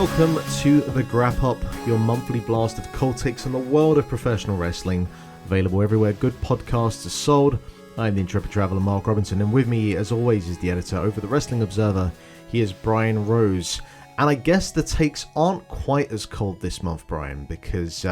Welcome to the Grap Up, your monthly blast of cold takes on the world of professional wrestling. Available everywhere good podcasts are sold. I'm the intrepid traveler Mark Robinson, and with me, as always, is the editor over the Wrestling Observer. He is Brian Rose. And I guess the takes aren't quite as cold this month, Brian, because,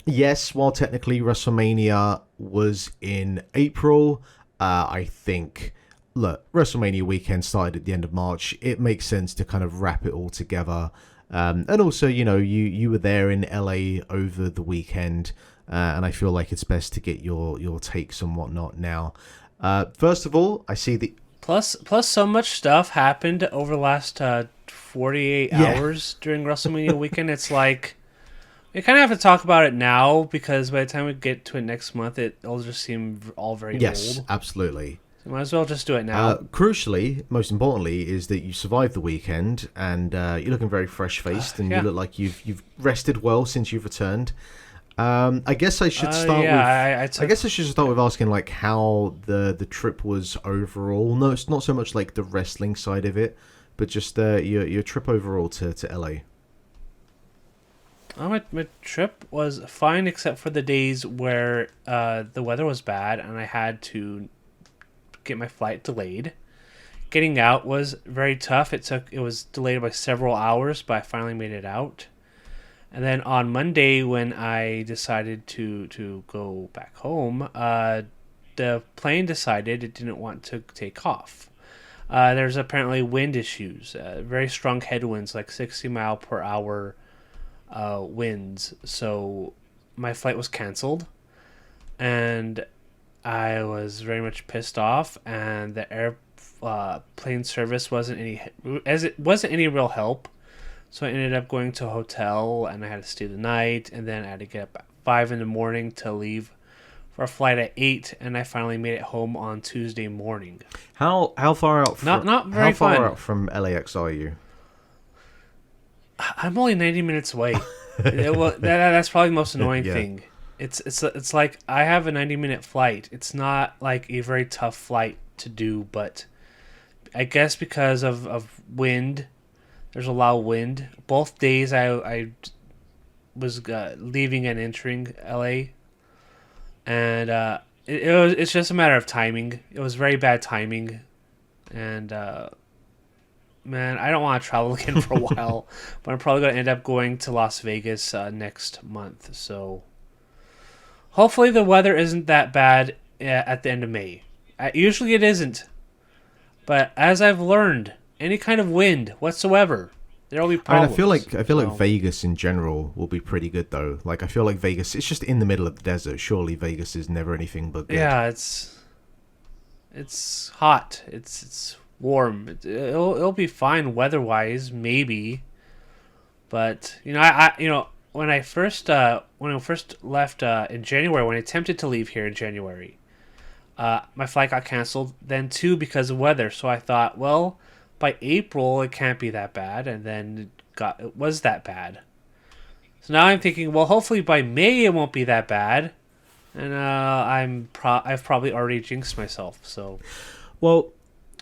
yes, while technically WrestleMania was in April, I think... Look, WrestleMania weekend started at the end of March. It makes sense to kind of wrap it all together. And also, you know, you were there in LA over the weekend, and I feel like it's best to get your takes and whatnot now. First of all, I see the... Plus, so much stuff happened over the last 48 hours during WrestleMania weekend. It's like, we kind of have to talk about it now, because by the time we get to it next month, it'll just seem all very old. Yes, absolutely. So might as well just do it now. Crucially, most importantly, is that you survived the weekend, and you're looking very fresh-faced, and you look like you've rested well since you've returned. I guess I should start with... I guess I should start with asking like how the trip was overall. No, it's not so much like the wrestling side of it, but just your trip overall to LA. My trip was fine, except for the days where the weather was bad and I had to get my flight delayed. Getting out was very tough. It was delayed by several hours, but I finally made it out. And then on Monday, when I decided to go back home, the plane decided it didn't want to take off. There's apparently wind issues, very strong headwinds, like 60 mile per hour winds. So my flight was canceled, and I was very much pissed off, and the airplane service wasn't any real help. So I ended up going to a hotel, and I had to stay the night, and then I had to get up at 5 in the morning to leave for a flight at 8, and I finally made it home on Tuesday morning. How far out? Not very fun. How far out from LAX are you? I'm only 90 minutes away. That's probably the most annoying thing. It's like I have a 90-minute flight. It's not like a very tough flight to do, but I guess because of wind, there's a lot of wind. Both days I was leaving and entering LA, and it's just a matter of timing. It was very bad timing, and man, I don't want to travel again for a while, but I'm probably going to end up going to Las Vegas next month, so... Hopefully the weather isn't that bad at the end of May. Usually it isn't. But as I've learned, any kind of wind whatsoever, there will be problems. I mean, I feel like Vegas in general will be pretty good though. Like I feel like Vegas, it's just in the middle of the desert. Surely Vegas is never anything but good. Yeah, it's hot. It's warm. It'll be fine weather-wise, maybe. But I when I first left in January, when I attempted to leave here in January, my flight got canceled. Then too because of weather. So I thought, well, by April it can't be that bad, and then it was that bad. So now I'm thinking, well, hopefully by May it won't be that bad, and I've probably already jinxed myself. So, well,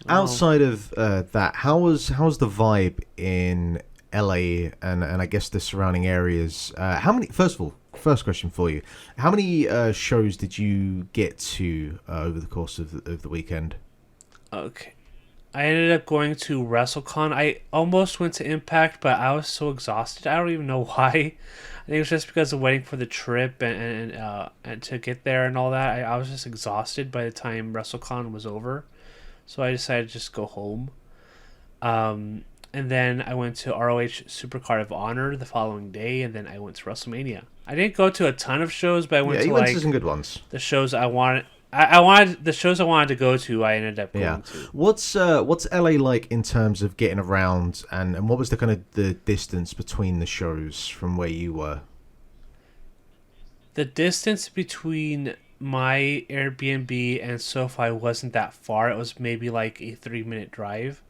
outside of that, how's the vibe in LA and I guess the surrounding areas? First question for you, how many shows did you get to over the course of the weekend? Okay, I ended up going to WrestleCon. I almost went to Impact, but I was so exhausted. I don't even know why. I think it was just because of waiting for the trip and to get there and all that. I was just exhausted by the time WrestleCon was over, so I decided to just go home. And then I went to ROH Supercard of Honor the following day, and then I went to WrestleMania. I didn't go to a ton of shows, but I went to some good ones. The shows I wanted. I wanted the shows I wanted to go to. I ended up going to. What's LA like in terms of getting around, and what was the kind of the distance between the shows from where you were? The distance between my Airbnb and SoFi wasn't that far. It was maybe like a 3-minute drive.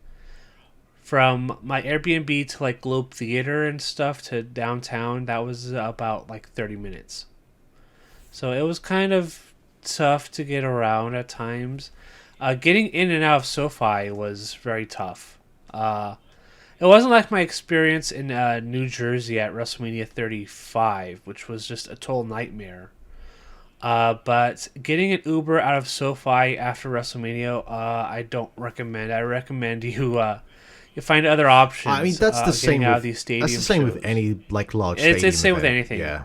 From my Airbnb to like Globe Theater and stuff to downtown, that was about like 30 minutes. So it was kind of tough to get around at times. Getting in and out of SoFi was very tough. It wasn't like my experience in New Jersey at WrestleMania 35, which was just a total nightmare. But getting an Uber out of SoFi after WrestleMania, I don't recommend. I recommend you find other options. I mean, that's the same out with of these stadium that's the same shows. with any like large. It's stadium the same with event. anything. Yeah,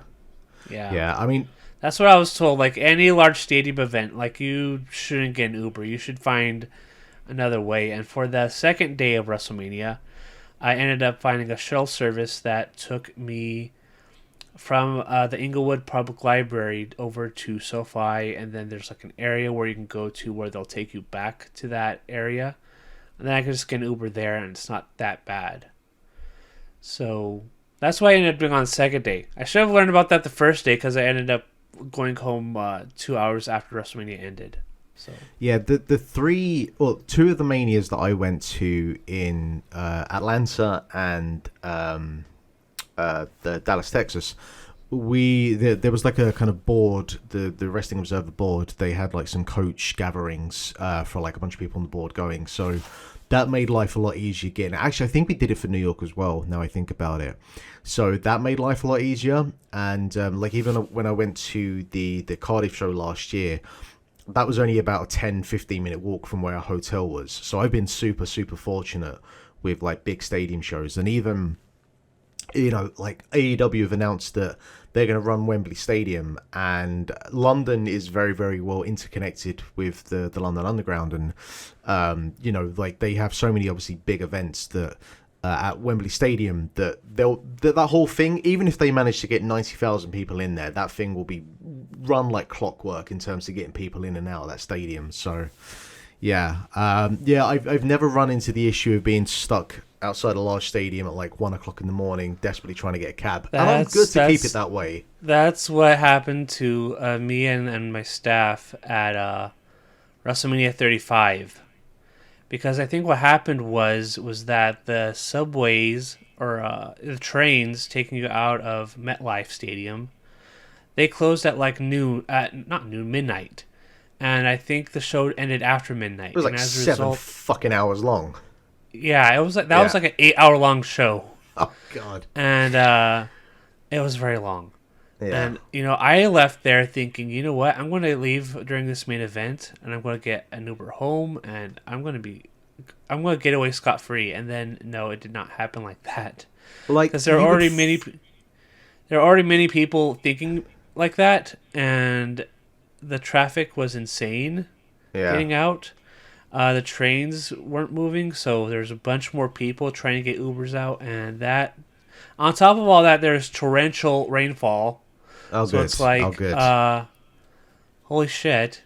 Yeah. yeah. I mean, That's what I was told. Like any large stadium event, like you shouldn't get an Uber. You should find another way. And for the second day of WrestleMania, I ended up finding a shuttle service that took me from the Inglewood Public Library over to SoFi, and then there's like an area where you can go to where they'll take you back to that area, and then I can just get an Uber there, and it's not that bad. So that's why I ended up doing on the second day. I should have learned about that the first day because I ended up going home 2 hours after WrestleMania ended. So yeah, two of the manias that I went to in Atlanta and the Dallas, Texas, there was like a kind of board, the Wrestling Observer board. They had like some coach gatherings for like a bunch of people on the board going. So that made life a lot easier getting. Actually, I think we did it for New York as well. Now I think about it, so that made life a lot easier. And like even when I went to the Cardiff show last year, that was only about a 10-15 minute walk from where our hotel was. So I've been super fortunate with like big stadium shows. And even, you know, like AEW have announced that they're going to run Wembley Stadium, and London is very well interconnected with the London Underground. And you know, like they have so many obviously big events that at Wembley Stadium that that whole thing, even if they manage to get 90,000 people in there, that thing will be run like clockwork in terms of getting people in and out of that stadium. So yeah, I've never run into the issue of being stuck outside a large stadium at like 1 o'clock in the morning, desperately trying to get a cab. And I'm good to keep it that way. That's what happened to me and my staff at WrestleMania 35. Because I think what happened was that the subways or the trains taking you out of MetLife Stadium, they closed at like midnight. And I think the show ended after midnight. It was like 7 fucking hours long. Yeah, it was like was like an 8-hour long show. Oh God. And it was very long. Yeah. And you know, I left there thinking, you know what, I'm going to leave during this main event, and I'm going to get an Uber home, and I'm going to get away scot-free. And then no, it did not happen like that. Like, because there are already many people thinking like that, and the traffic was insane. Getting out. The trains weren't moving, so there's a bunch more people trying to get Ubers out, and that, on top of all that, there's torrential rainfall. Oh, so good. it's like, holy shit.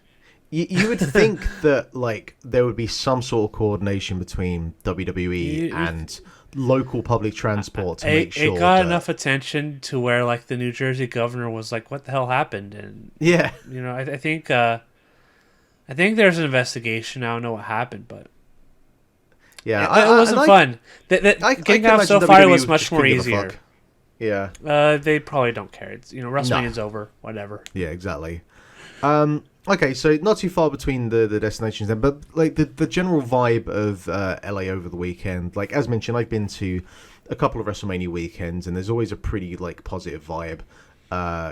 You would think that like there would be some sort of coordination between WWE and local public transport to make sure it got enough attention to where like the New Jersey governor was like, "What the hell happened?" And yeah, you know, I think there's an investigation. I don't know what happened, but yeah, it wasn't fun. Getting out so far was much more easier. Yeah, they probably don't care. It's, you know, WrestleMania's over. Whatever. Yeah, exactly. Okay, so not too far between the destinations then, but like the general vibe of LA over the weekend. Like as mentioned, I've been to a couple of WrestleMania weekends, and there's always a pretty like positive vibe.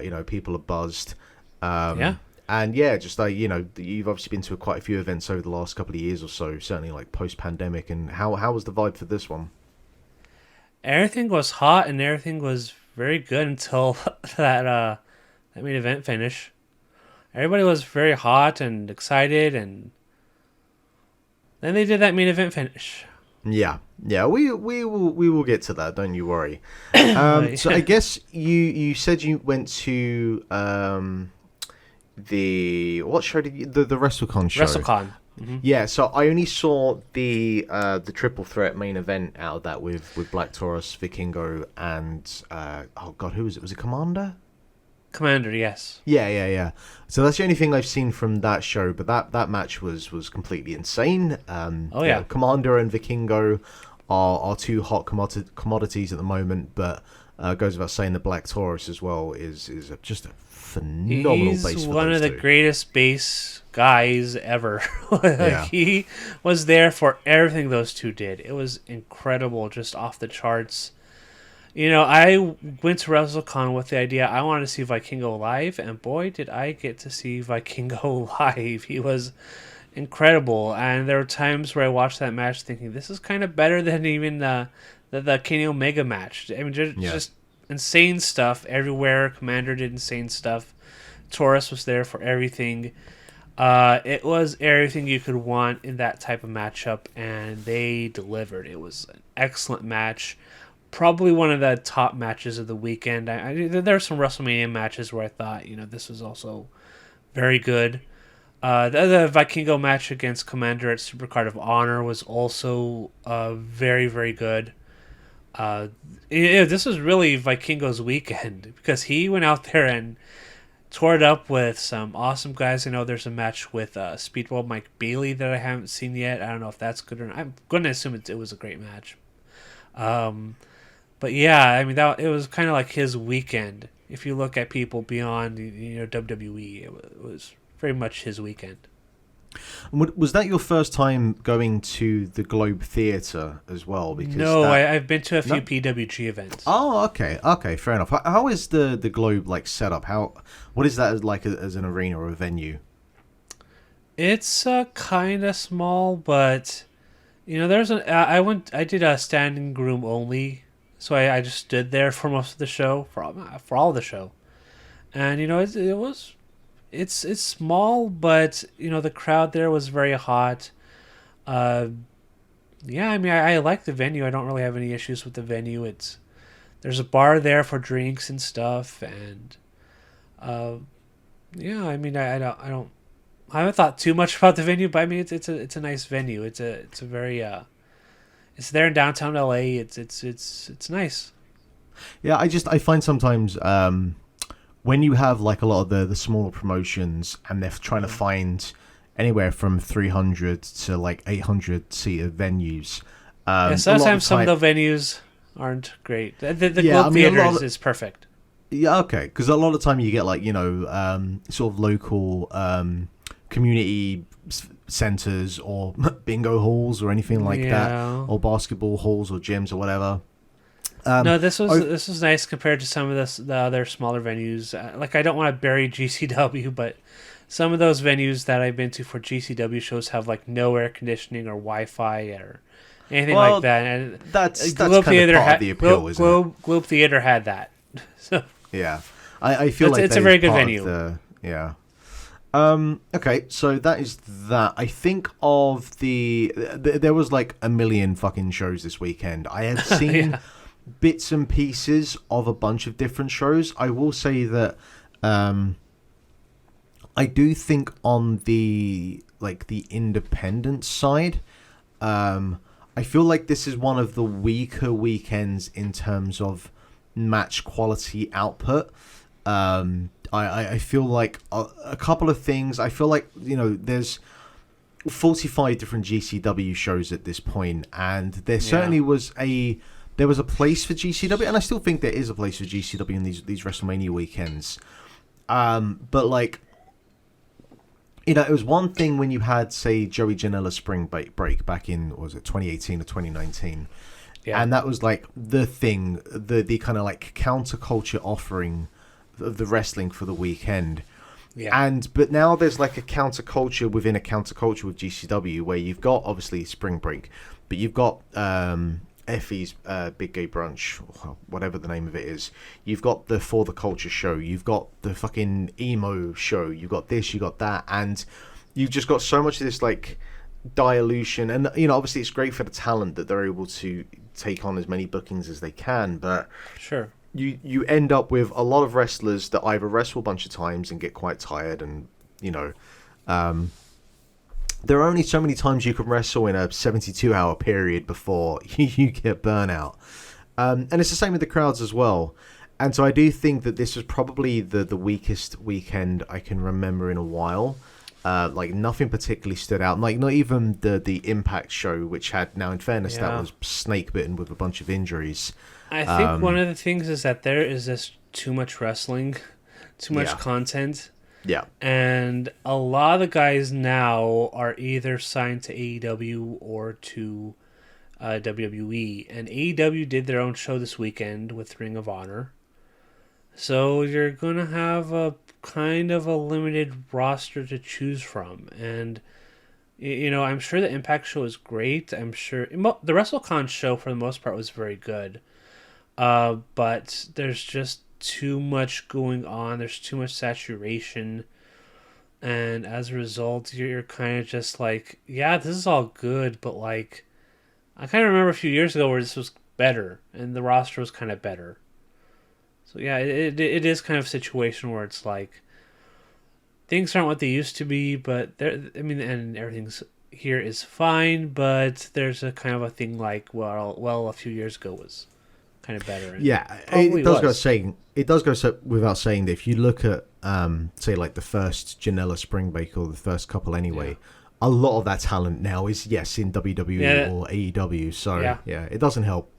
You know, people are buzzed. Yeah. And yeah, just like, you know, you've obviously been to quite a few events over the last couple of years or so, certainly like post-pandemic. And how was the vibe for this one? Everything was hot and everything was very good until that main event finish. Everybody was very hot and excited, and then they did that main event finich. Yeah, we will get to that. Don't you worry. So I guess you said you went to what show did you, the WrestleCon show? WrestleCon. Mm-hmm. Yeah, so I only saw the triple threat main event out of that with Black Taurus, Vikingo, and oh god, who was it? Was it Commander? Commander, yes. Yeah. So that's the only thing I've seen from that show, but that match was completely insane. Oh yeah, Commander and Vikingo are two hot commodities at the moment, but Goes without saying, the Black Taurus as well is just a phenomenal He's base for one those of the two. greatest base guys ever. Yeah. He was there for everything those two did. It was incredible, just off the charts. I went to WrestleCon with the idea I wanted to see Vikingo live, and boy, did I get to see Vikingo live. He was incredible, and there were times where I watched that match thinking, this is kind of better than even the Kenny Omega match. I mean, just insane stuff everywhere. Commander did insane stuff. Taurus was there for everything. It was everything you could want in that type of matchup, and they delivered. It was an excellent match. Probably one of the top matches of the weekend. There are some WrestleMania matches where I thought, this was also very good. The Vikingo match against Commander at Supercard of Honor was also very, very good. This was really Vikingo's weekend because he went out there and tore it up with some awesome guys. I know there's a match with Speedball Mike Bailey that I haven't seen yet. I don't know if that's good or not. I'm going to assume it was a great match. But yeah, I mean, it was kind of like his weekend. If you look at people beyond WWE, it was very much his weekend. Was that your first time going to the Globe Theatre as well? Because no, I've been to a few PWG events. Oh, okay, fair enough. How is the Globe set up? What is that like as an arena or a venue? It's kind of small, but I did a standing room only, so I just stood there for most of the show, for all of the show, and it's small, but the crowd there was very hot. I mean, I like the venue. I don't really have any issues with the venue. There's a bar there for drinks and stuff, and I mean, I haven't thought too much about the venue, but I mean, it's a nice venue. It's a very it's there in downtown LA. It's nice. Yeah, I find sometimes when you have a lot of the smaller promotions and they're trying to find anywhere from 300 to 800 seater venues. Sometimes some of the venues aren't great. The Globe Theatre is perfect. Yeah, okay, because a lot of the time you get sort of local community centers or bingo halls or anything like that, or basketball halls or gyms or whatever. No, this was nice compared to some of the other smaller venues. I don't want to bury GCW, but some of those venues that I've been to for GCW shows have no air conditioning or Wi-Fi or anything like that. And that's kind of part of the appeal, isn't it? Globe Theatre had that. So yeah, I feel it's a very good venue. Okay, so that is that. I think of there was a million fucking shows this weekend. I had seen bits and pieces of a bunch of different shows. I will say that I do think on the independent side, I feel like this is one of the weaker weekends in terms of match quality output. I feel like a couple of things. I feel like there's 45 different GCW shows at this point, and there certainly was a place for GCW, and I still think there is a place for GCW in these WrestleMania weekends. But it was one thing when you had, say, Joey Janela Spring Break back in, what was it, 2018 or 2019. Yeah. And that was the thing, the kind of counterculture offering of the wrestling for the weekend. Yeah. But now there's a counterculture within a counterculture with GCW, where you've got obviously Spring Break, but you've got Effie's Big Gay Brunch, whatever the name of it is. You've got the For the Culture show. You've got the fucking emo show. You've got this, you got that, and you've just got so much of this dilution. And obviously it's great for the talent that they're able to take on as many bookings as they can, but sure, you end up with a lot of wrestlers that either wrestle a bunch of times and get quite tired, and there are only so many times you can wrestle in a 72-hour period before you get burnout. And it's the same with the crowds as well. And so I do think that this was probably the weakest weekend I can remember in a while. Like nothing particularly stood out. Like not even the Impact show, which had, now in fairness, that was snake bitten with a bunch of injuries. I think one of the things is that there is just too much wrestling, too much content. Yeah. And a lot of the guys now are either signed to AEW or to WWE. And AEW did their own show this weekend with Ring of Honor. So you're going to have a kind of a limited roster to choose from. And, you know, I'm sure the Impact show is great. I'm sure the WrestleCon show, for the most part, was very good. But there's just too much going on. There's too much saturation. And as a result, you're kind of just like, yeah, this is all good, but like, I kind of remember a few years ago where this was better and the roster was kind of better. So yeah, it is kind of a situation where it's like, things aren't what they used to be, but and everything's here is fine, but there's a kind of a thing like, well, a few years ago was kind of better. Yeah, it does go without saying that if you look at, say, like the first Janela Spring Break or the first couple anyway, a lot of that talent now is, in WWE or AEW. So, yeah, it doesn't help.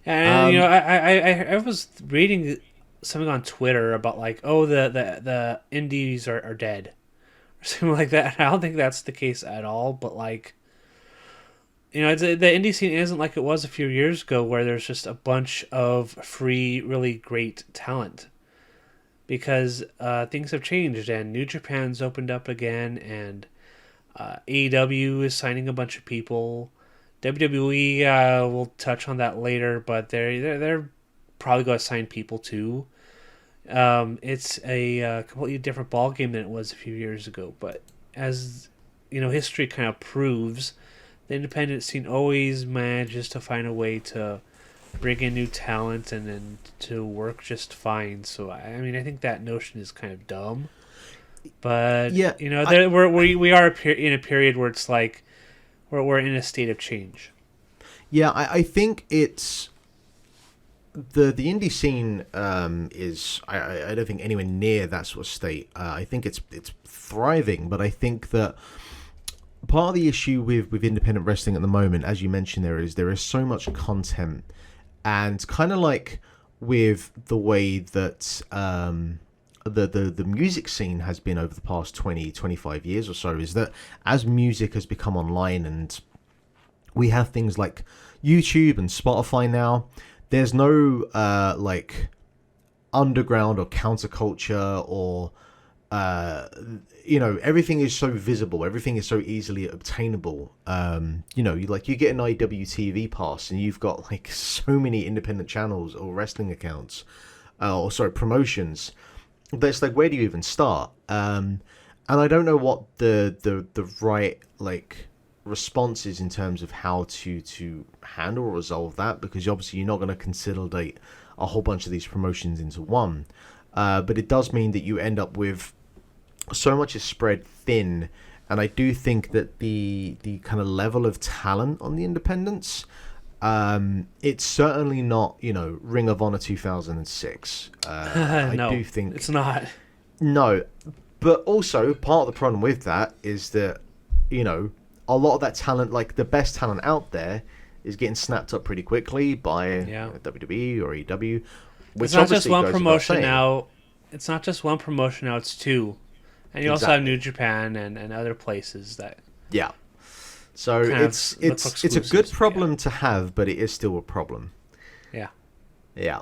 And, I was reading something on Twitter about, like, the indies are dead. Or something like that. I don't think that's the case at all, but, like, the indie scene isn't like it was a few years ago where there's just a bunch of free, really great talent. Because things have changed, and New Japan's opened up again, and AEW is signing a bunch of people. WWE, we'll touch on that later, but they're probably going to sign people too. It's a completely different ballgame than it was a few years ago. But as history kind of proves, the independent scene always manages to find a way to bring in new talent and then to work just fine. So I think that notion is kind of dumb. But we are in a period where it's like we're in a state of change. Yeah, I think it's the indie scene is I don't think anywhere near that sort of state. I think it's thriving, but I think that part of the issue with independent wrestling at the moment, as you mentioned, there is so much content, and kind of like with the way that the music scene has been over the past 20-25 years or so, is that as music has become online and we have things like YouTube and Spotify now, there's no like underground or counterculture or everything is so visible, everything is so easily obtainable. You get an IWTV pass and you've got like so many independent channels or wrestling accounts promotions. That's like, where do you even start? And I don't know what the right like response is in terms of how to handle or resolve that, because obviously you're not going to consolidate a whole bunch of these promotions into one. But it does mean that you end up with so much is spread thin, and I do think that the kind of level of talent on the independents, it's certainly not Ring of Honor 2006. No, I do think it's not. No, but also part of the problem with that is that a lot of that talent, like the best talent out there, is getting snapped up pretty quickly by WWE or AEW. It's not just one promotion now. It's not just one promotion now. It's two. And you also have New Japan and other places that. Yeah. So it's a good problem to have, but it is still a problem. Yeah. Yeah.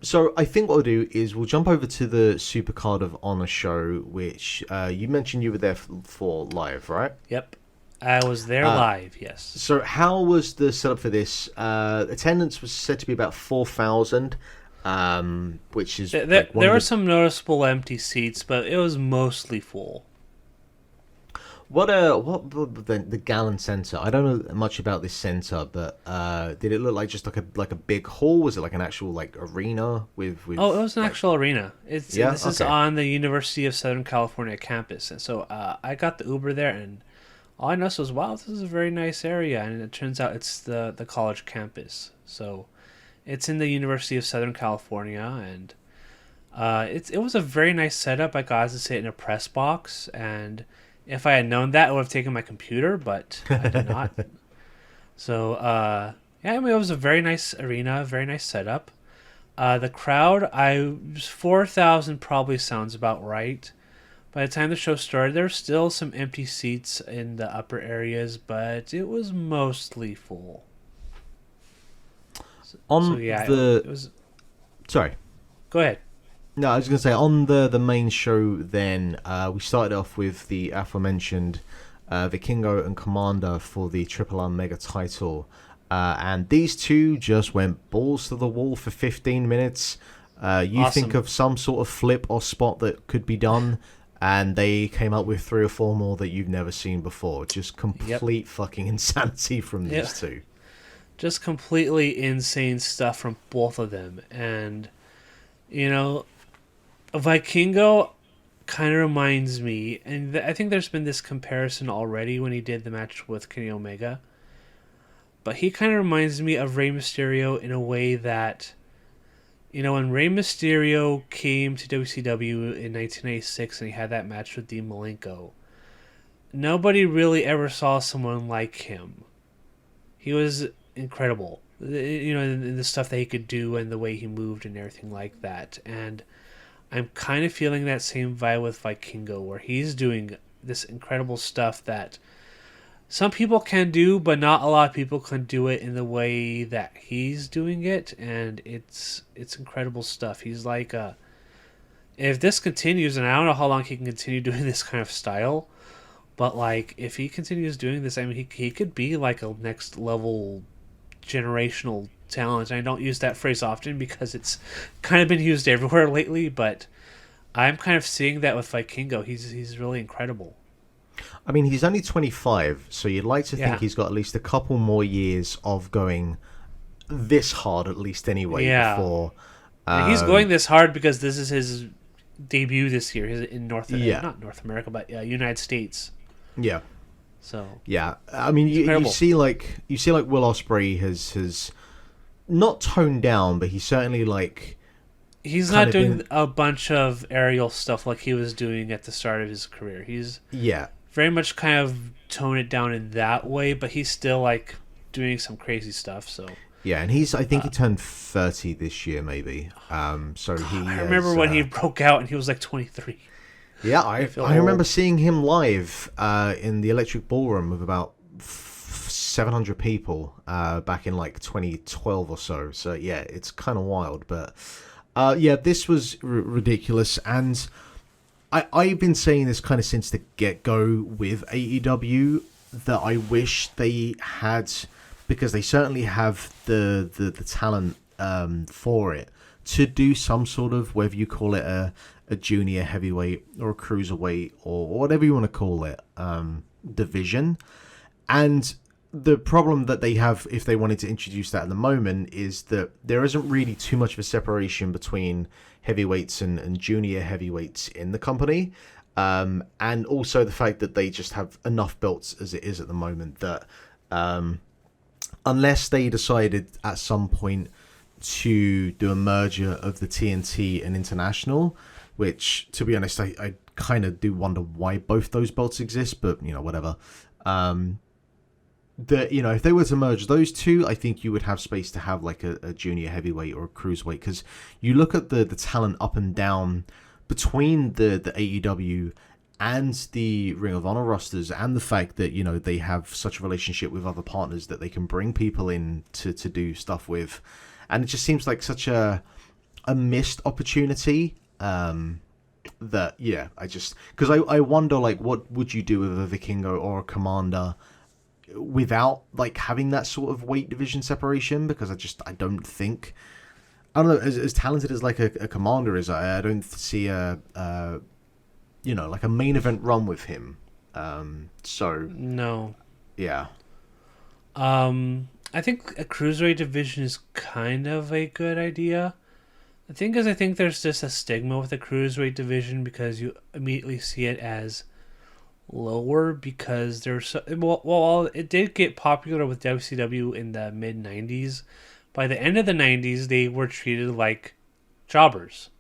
So I think what we'll do is we'll jump over to the Supercard of Honor show, which you mentioned you were there for live, right? Yep. I was there live, yes. So how was the setup for this? Attendance was said to be about 4,000. Which is there were some noticeable empty seats, but it was mostly full. What the Gallon Center? I don't know much about this center, but did it look like just like a big hall? Was it like an actual like arena with? Oh, it was an actual arena. This is on the University of Southern California campus, and so I got the Uber there, and all I noticed was, wow, this is a very nice area, and it turns out it's the college campus. So it's in the University of Southern California, and It was a very nice setup. I got to sit in a press box, and if I had known that, I would have taken my computer, but I did not. So, yeah, I mean, it was a very nice arena, very nice setup. The crowd, 4,000 probably sounds about right. By the time the show started, there were still some empty seats in the upper areas, but it was mostly full. On so yeah, the it was. sorry, Go ahead. no, I was going to say on the main show. Then we started off with the aforementioned Vikingo and Commander for the Triple R Mega title, and these two just went balls to the wall for 15 minutes. You Awesome. think of some sort of flip or spot that could be done, and they came up with 3 or 4 more that you've never seen before. Just complete fucking insanity from these two. Just completely insane stuff from both of them. And, Vikingo kind of reminds me, and I think there's been this comparison already when he did the match with Kenny Omega, but he kind of reminds me of Rey Mysterio in a way that, when Rey Mysterio came to WCW in 1986 and he had that match with Dean Malenko, nobody really ever saw someone like him. He was incredible, in the stuff that he could do and the way he moved and everything like that. And I'm kind of feeling that same vibe with Vikingo, where he's doing this incredible stuff that some people can do, but not a lot of people can do it in the way that he's doing it. And it's incredible stuff. He's like, if this continues, and I don't know how long he can continue doing this kind of style, but like if he continues doing this, I mean, he could be like a next level generational talent. I don't use that phrase often because it's kind of been used everywhere lately, but I'm kind of seeing that with Vikingo. He's really incredible. I mean, he's only 25, so you'd like to think Yeah. he's got at least a couple more years of going this hard, at least anyway, Yeah. before... And he's going this hard because this is his debut this year. He's in not North America, but United States. Yeah. So Yeah, I mean, you see like Will Ospreay has not toned down, but he's certainly like he's not doing a bunch of aerial stuff like he was doing at the start of his career. He's very much kind of toned it down in that way, but he's still like doing some crazy stuff. So yeah, and I think he turned 30 this year, maybe. So I remember when he broke out and he was like 23. Yeah, I remember seeing him live in the Electric Ballroom with about 700 people back in like 2012 or so. So yeah, it's kind of wild. But yeah, this was ridiculous. And I've been saying this kind of since the get-go with AEW that I wish they had, because they certainly have the talent for it, to do some sort of, whether you call it a junior heavyweight or a cruiserweight or whatever you want to call it, division. And the problem that they have, if they wanted to introduce that at the moment, is that there isn't really too much of a separation between heavyweights and junior heavyweights in the company. And also the fact that they just have enough belts as it is at the moment that unless they decided at some point to do a merger of the TNT and International, which, to be honest, I kind of do wonder why both those belts exist, but, whatever. If they were to merge those two, I think you would have space to have, like, a junior heavyweight or a cruiserweight, because you look at the talent up and down between the AEW and the Ring of Honor rosters, and the fact that, they have such a relationship with other partners that they can bring people in to do stuff with. And it just seems like such a missed opportunity. That because I wonder, like, what would you do with a Vikingo or a Commander without like having that sort of weight division separation? Because I don't think, I don't know, as talented as like a Commander is, I don't see a like a main event run with him. So no, yeah. I think a cruiserweight division is kind of a good idea. I think there's just a stigma with the cruiserweight division because you immediately see it as lower, because there's well, it did get popular with WCW in the mid 90s. By the end of the 90s, they were treated like jobbers.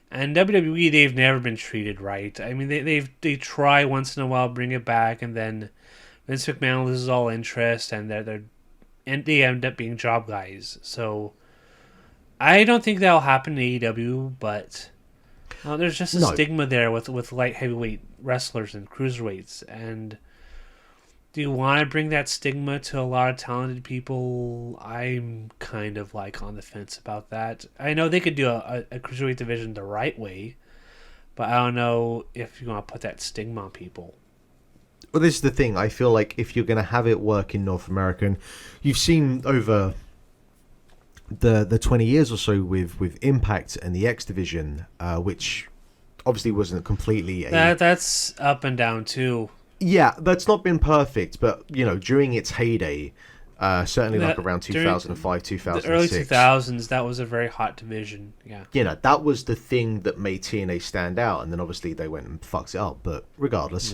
And WWE, they've never been treated right. I mean, they try once in a while, bring it back, and then Vince McMahon loses all interest, and they end up being job guys. So I don't think that'll happen in AEW, but there's just a stigma there with light heavyweight wrestlers and cruiserweights. And do you want to bring that stigma to a lot of talented people? I'm kind of like on the fence about that. I know they could do a cruiserweight division the right way, but I don't know if you want to put that stigma on people. Well, this is the thing. I feel like if you're going to have it work in North America, and you've seen over the 20 years or so with Impact and the X Division, which obviously wasn't completely that's up and down too. Yeah, that's not been perfect, but during its heyday, certainly like around 2005, 2006, the early 2000s, that was a very hot division. Yeah, that was the thing that made TNA stand out, and then obviously they went and fucked it up. But regardless,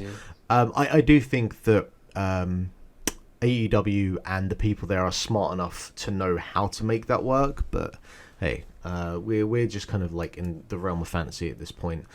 I do think that AEW and the people there are smart enough to know how to make that work. But hey, we're just kind of like in the realm of fantasy at this point.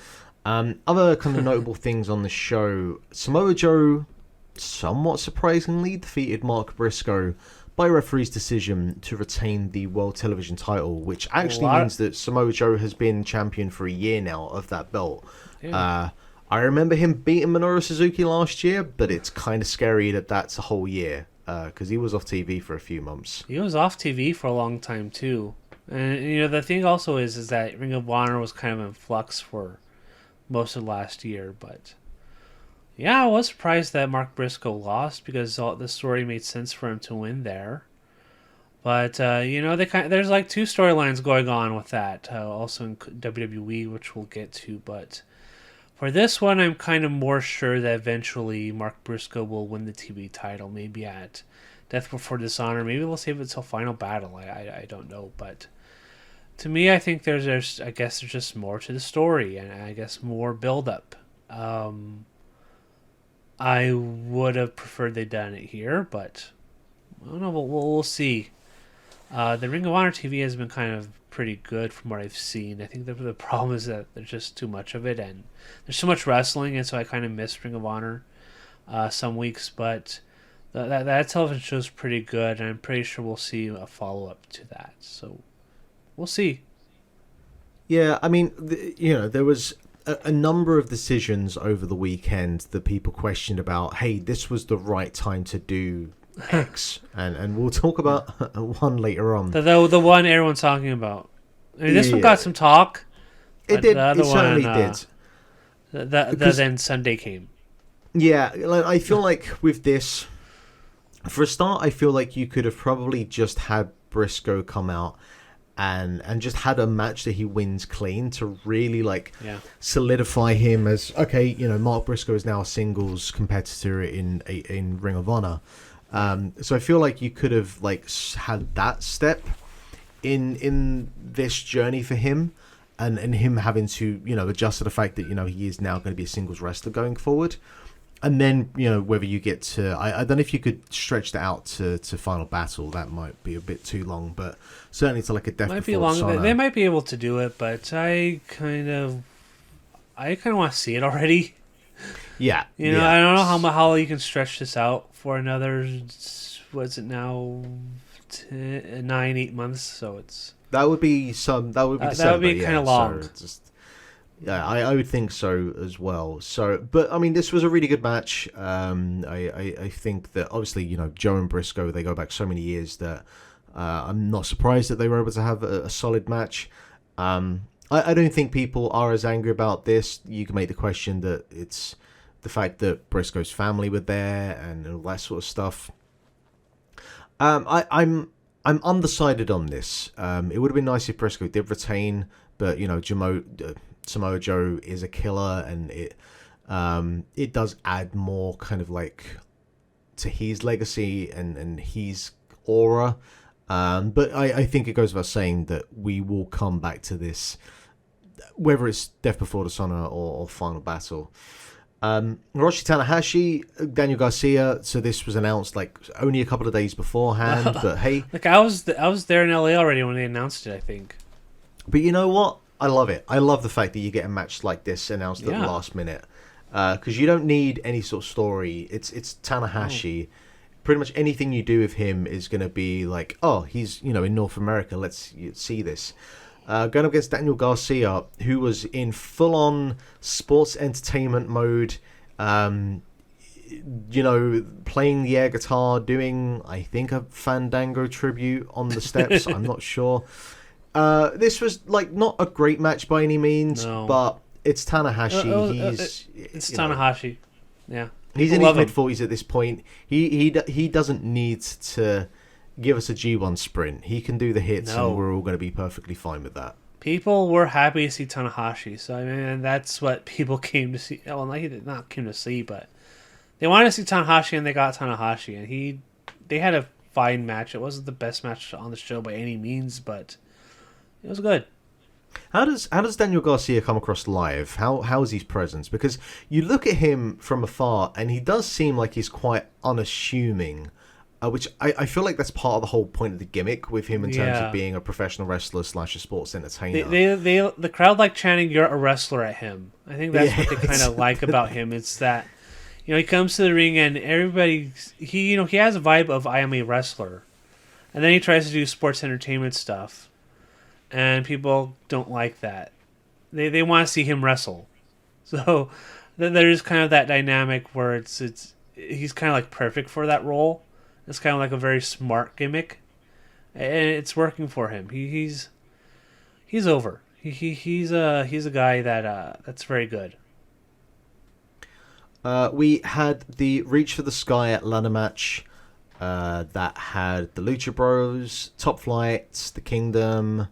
Other kind of notable things on the show: Samoa Joe, somewhat surprisingly, defeated Mark Briscoe by referee's decision to retain the World Television title, which actually means that Samoa Joe has been champion for a year now of that belt. Yeah. I remember him beating Minoru Suzuki last year, but it's kind of scary that that's a whole year, because he was off TV for a few months. He was off TV for a long time too, and the thing also is that Ring of Honor was kind of in flux for most of last year. But yeah, I was surprised that Mark Briscoe lost, because the story made sense for him to win there. But there's like two storylines going on with that, also in WWE, which we'll get to. But for this one, I'm kind of more sure that eventually Mark Briscoe will win the TV title, maybe at Death Before Dishonor. Maybe we'll save it till Final Battle. I don't know, but to me, I think there's just more to the story, and I guess more build-up. I would have preferred they'd done it here, but I don't know. We'll see. The Ring of Honor TV has been kind of pretty good from what I've seen. I think the problem is that there's just too much of it, and there's so much wrestling, and so I kind of miss Ring of Honor some weeks. But that television show is pretty good, and I'm pretty sure we'll see a follow-up to that. So we'll see. Yeah, I mean, there was a number of decisions over the weekend that people questioned about, hey, this was the right time to do X, and we'll talk about one later on. The one everyone's talking about. I mean, this one got some talk. It did. It certainly did. Then Sunday came. Yeah, I feel like with this, for a start, I feel like you could have probably just had Briscoe come out and just had a match that he wins clean to really solidify him as, okay, Mark Briscoe is now a singles competitor in Ring of Honor. So I feel like you could have had that step in this journey for him, and him having to adjust to the fact that he is now going to be a singles wrestler going forward. And then, whether you get to... I don't know if you could stretch that out to Final Battle. That might be a bit too long, but certainly to a Death might Before be long. Dishonor. They might be able to do it, but I kind of want to see it already. Yeah. I don't know how you can stretch this out for another... What's it now? 9-8 months, so it's... That would be December. That would be kind of long. So yeah, I would think so as well. So, but I mean, this was a really good match. I think that obviously, Joe and Briscoe, they go back so many years that I'm not surprised that they were able to have a solid match. I don't think people are as angry about this. You can make the question that it's the fact that Briscoe's family were there and all that sort of stuff. I'm undecided on this. It would have been nice if Briscoe did retain, but Samoa Joe is a killer, and it does add more kind of to his legacy and his aura. But I think it goes without saying that we will come back to this, whether it's Death Before Dishonor or Final Battle. Hiroshi Tanahashi, Daniel Garcia. So this was announced only a couple of days beforehand. But hey, I was there in LA already when they announced it, I think. But you know what? I love it. I love the fact that you get a match like this announced at the last minute. Because you don't need any sort of story. It's Tanahashi. Pretty much anything you do with him is going to be like, oh, he's in North America. Let's see this. Going up against Daniel Garcia, who was in full-on sports entertainment mode. Playing the air guitar, doing, I think, a Fandango tribute on the steps. I'm not sure. This was not a great match by any means, but it's Tanahashi. It's Tanahashi. Yeah. He's in his mid-40s at this point. He doesn't need to give us a G1 sprint. He can do the hits, and we're all going to be perfectly fine with that. People were happy to see Tanahashi, so I mean that's what people came to see. Well, not came to see, but they wanted to see Tanahashi, and they got Tanahashi, and they had a fine match. It wasn't the best match on the show by any means, but it was good. How does Daniel Garcia come across live? How is his presence? Because you look at him from afar, and he does seem like he's quite unassuming. Which I feel like that's part of the whole point of the gimmick with him in terms of being a professional wrestler / a sports entertainer. The crowd like chanting "You're a wrestler" at him. I think that's what they kind of like about him. It's that he comes to the ring and everybody he has a vibe of I am a wrestler, and then he tries to do sports entertainment stuff, and people don't like that. They want to see him wrestle, so then there's kind of that dynamic where he's kind of like perfect for that role. It's kind of like a very smart gimmick, and it's working for him. He's over. He's a guy that's very good. We had the Reach for the Sky ladder match that had the Lucha Bros, Top Flight, The Kingdom,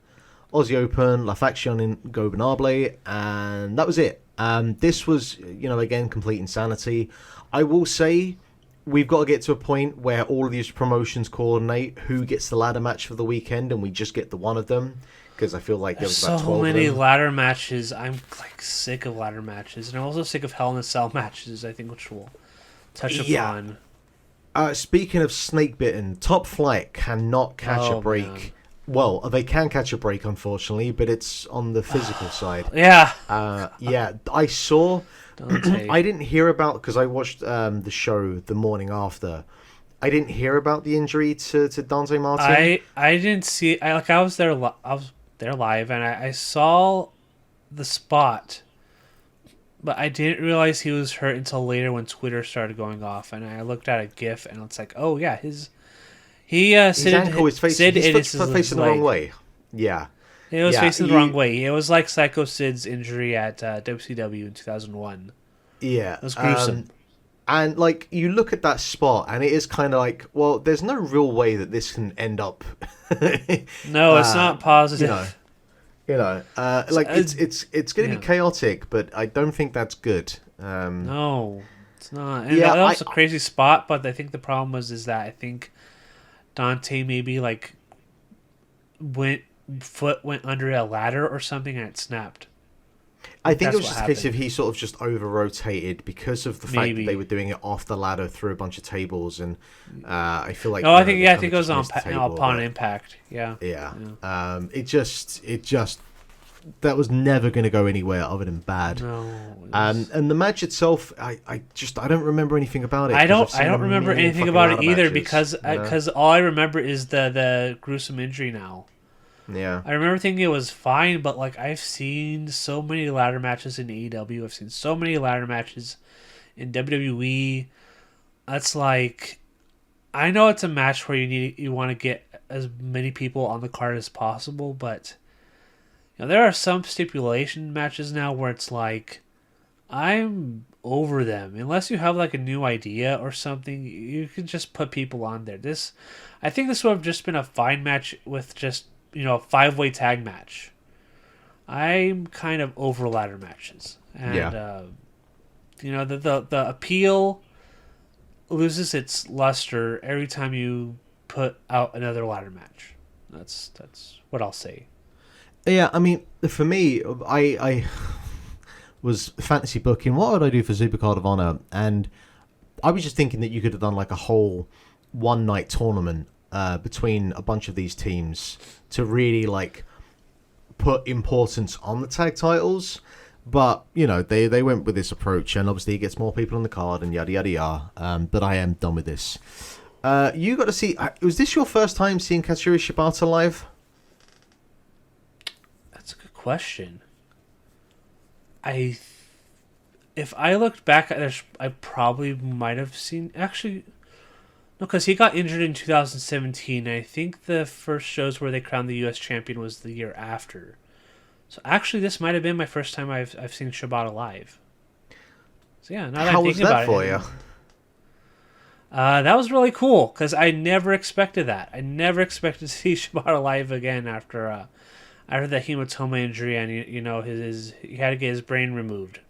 Aussie Open, La Facción Ingobernable, and that was it. This was, again, complete insanity. I will say, we've got to get to a point where all of these promotions coordinate who gets the ladder match for the weekend, and we just get the one of them, because I feel like there was about 12 so many of them. ladder matches. I'm sick of ladder matches, and I'm also sick of Hell in a Cell matches, I think, which we'll touch upon. Speaking of snake bitten, Top Flight cannot catch a break. Man. Well, they can catch a break, unfortunately, but it's on the physical side. Yeah. I saw... I didn't hear about, because I watched the show the morning after. I didn't hear about the injury to Dante Martin. I didn't see. I was there live, and I saw the spot, but I didn't realize he was hurt until later when Twitter started going off, and I looked at a GIF, and it's like, oh yeah, his ankle is facing the wrong way. Yeah. It was facing the wrong way. It was like Psycho Sid's injury at WCW in 2001. Yeah. It was gruesome. And, you look at that spot, and it is kind of like, well, there's no real way that this can end up. No, it's not positive. It's going to be chaotic, but I don't think that's good. No, it's not. And that was a crazy spot, but I think the problem is that I think Dante maybe, foot went under a ladder or something and it snapped. I think it was just a case of he sort of just over-rotated because of the fact that they were doing it off the ladder through a bunch of tables, and I feel like... No, I think it goes upon impact. Yeah. It just that was never going to go anywhere other than bad. No. And the match itself, I don't remember anything about it. I don't remember anything about it either because all I remember is the gruesome injury now. Yeah. I remember thinking it was fine, but I've seen so many ladder matches in AEW. I've seen so many ladder matches in WWE. That's I know it's a match where you want to get as many people on the card as possible, but there are some stipulation matches now where it's I'm over them. Unless you have a new idea or something, you can just put people on there. I think this would have just been a fine match with just a 5-way tag match. I'm kind of over ladder matches, and the appeal loses its luster every time you put out another ladder match. That's what I'll say. Yeah, I mean, for me, I was fantasy booking. What would I do for Supercard of Honor? And I was just thinking that you could have done a whole one-night tournament between a bunch of these teams to really put importance on the tag titles. But, you know, they went with this approach, and obviously it gets more people on the card and yada, yada, yada. But I am done with this. You got to see... was this your first time seeing Katsuyori Shibata live? That's a good question. If I looked back, I probably might have seen... Actually, no, because he got injured in 2017. I think the first shows where they crowned the U.S. champion was the year after. So actually, this might have been my first time I've seen Shibata live. So yeah, now that I'm thinking about it. How was that for you? That was really cool because I never expected that. I never expected to see Shibata live again after the hematoma injury, and he had to get his brain removed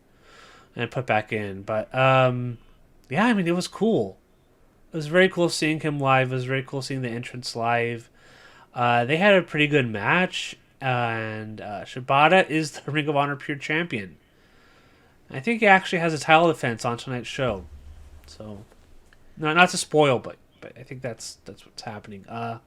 and put back in. But yeah, I mean, it was cool. It was very cool seeing him live. It was very cool seeing the entrance live. They had a pretty good match. And Shibata is the Ring of Honor Pure Champion. I think he actually has a title defense on tonight's show. So, no, not to spoil, but I think that's what's happening. But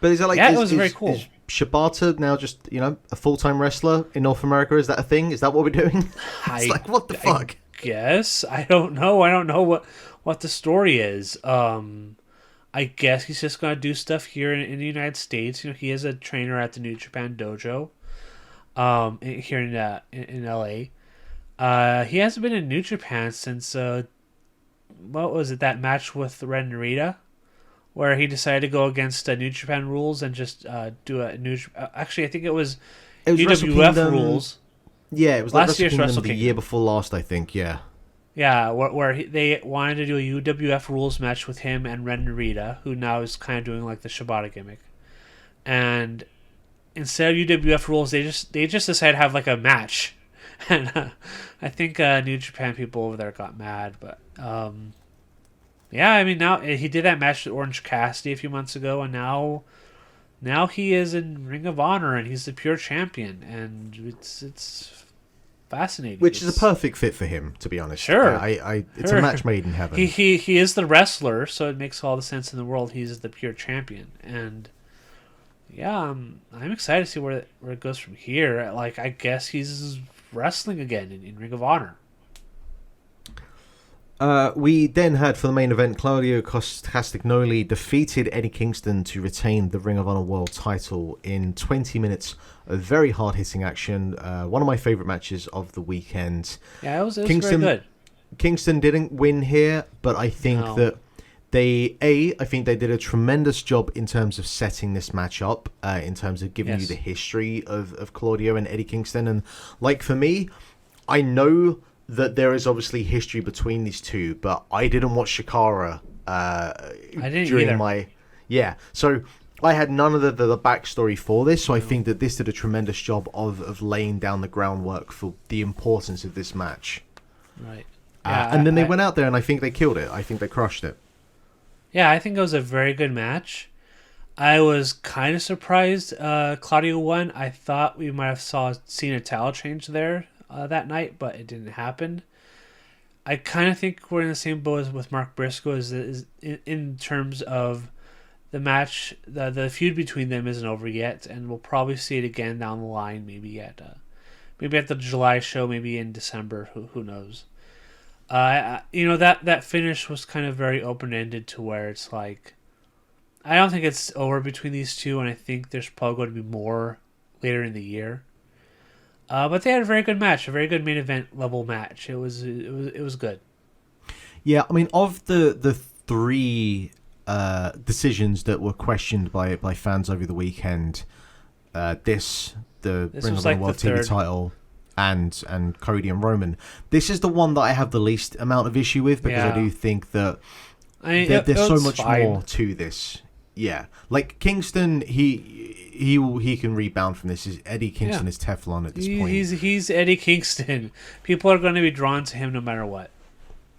is that like? Yeah, it was very cool. Is Shibata now just a full-time wrestler in North America? Is that a thing? Is that what we're doing? It's like, what the fuck? Guess I don't know. I don't know what the story is. I guess he's just going to do stuff here in the United States. You know, he is a trainer at the New Japan Dojo here in LA. He hasn't been in New Japan since, what was it, that match with Ren Narita? Where he decided to go against New Japan rules and just do a New... actually, I think it was UWF rules. Yeah, it was like last year's Wrestle Kingdom, the Kingdom. year before last, I think, yeah. Yeah, where they wanted to do a UWF rules match with him and Ren Narita, who now is kind of doing like the Shibata gimmick. And instead of UWF rules, they just decided to have like a match. And I think New Japan people over there got mad, but yeah, I mean, now he did that match with Orange Cassidy a few months ago, and now he is in Ring of Honor and he's the pure champion, and it's fascinating. Which is a perfect fit for him, to be honest. Sure. It's a match made in heaven. He is the wrestler, so it makes all the sense in the world. He's the pure champion. And yeah, I'm excited to see where it goes from here. Like, I guess he's wrestling again in Ring of Honor. We then had, for the main event, Claudio Castagnoli defeated Eddie Kingston to retain the Ring of Honor World title in 20 minutes of very hard-hitting action. One of my favourite matches of the weekend. Yeah, it was very good. Kingston didn't win here, but I think that I think they did a tremendous job in terms of setting this match up, in terms of giving you the history of Claudio and Eddie Kingston. And, like, for me, I know that there is obviously history between these two, but I didn't watch Shikara I didn't during either. So I had none of the backstory for this, so I think that this did a tremendous job of laying down the groundwork for the importance of this match. Right. And then they went out there and I think they killed it. I think they crushed it. Yeah, I think it was a very good match. I was kind of surprised Claudio won. I thought we might have seen a title change there that night, but it didn't happen. I kind of think we're in the same boat as with Mark Briscoe is in terms of the match. The feud between them isn't over yet, and we'll probably see it again down the line, maybe at the July show, maybe in December. Who knows? That finish was kind of very open-ended to where it's like, I don't think it's over between these two, and I think there's probably going to be more later in the year. But they had a very good match, a very good main event level match. It was good. Yeah, I mean, of the three decisions that were questioned by fans over the weekend, this Ring of Honor World TV title, and Cody and Roman, this is the one that I have the least amount of issue with, because I do think that there's so much more to this. Yeah, like Kingston, he can rebound from this. Eddie Kingston is Teflon at this point. He's Eddie Kingston. People are going to be drawn to him no matter what.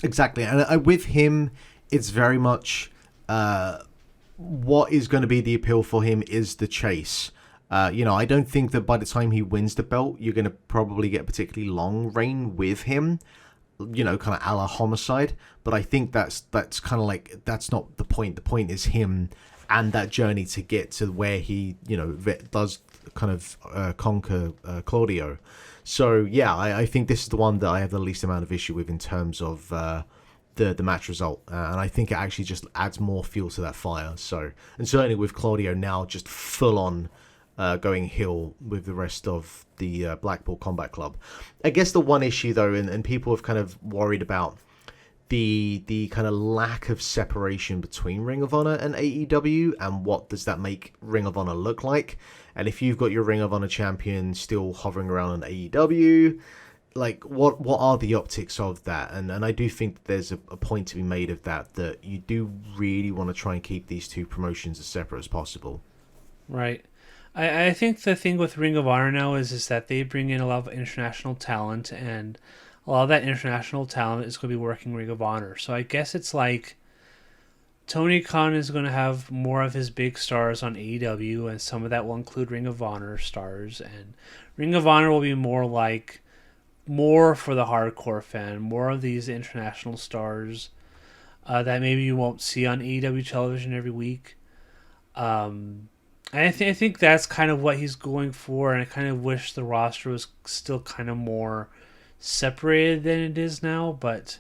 Exactly, and with him, it's very much what is going to be the appeal for him is the chase. I don't think that by the time he wins the belt, you're going to probably get a particularly long reign with him. Kind of a la Homicide. But I think that's kind of like, that's not the point. The point is him and that journey to get to where he, does kind of conquer Claudio. So yeah, I think this is the one that I have the least amount of issue with in terms of the match result, and I think it actually just adds more fuel to that fire. So, and certainly with Claudio now just full on going heel with the rest of the Blackpool Combat Club. I guess the one issue though, and people have kind of worried about the kind of lack of separation between Ring of Honor and AEW, and what does that make Ring of Honor look like? And if you've got your Ring of Honor champion still hovering around on AEW, like what are the optics of that? And I do think there's a point to be made of that you do really want to try and keep these two promotions as separate as possible. Right. I think the thing with Ring of Honor now is that they bring in a lot of international talent, and a lot of that international talent is going to be working Ring of Honor. So I guess it's like Tony Khan is going to have more of his big stars on AEW, and some of that will include Ring of Honor stars. And Ring of Honor will be more for the hardcore fan, more of these international stars that maybe you won't see on AEW television every week. And I think that's kind of what he's going for, and I kind of wish the roster was still kind of more separated than it is now. But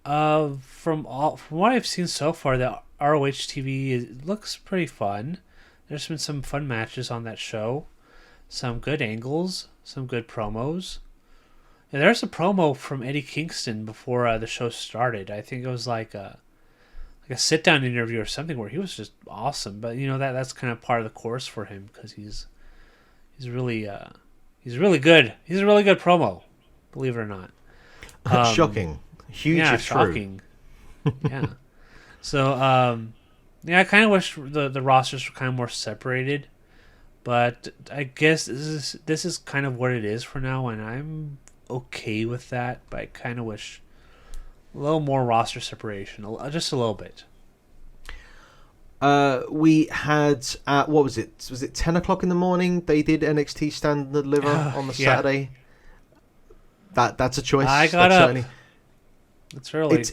from what I've seen so far, the ROH TV looks pretty fun. There's been some fun matches on that show, some good angles, some good promos. And there's a promo from Eddie Kingston before the show started. I think it was like a sit-down interview or something where he was just awesome. But that's kind of part of the course for him, because he's really good. He's a really good promo, believe it or not. Shocking, huge, yeah, if shocking. Yeah. So I kind of wish the rosters were kind of more separated, but I guess this is kind of what it is for now, and I'm okay with that. But I kind of wish a little more roster separation, just a little bit. We had what was it? Was it 10 o'clock in the morning? They did NXT Stand Deliver on the Saturday. That's a choice. I got up. It's early.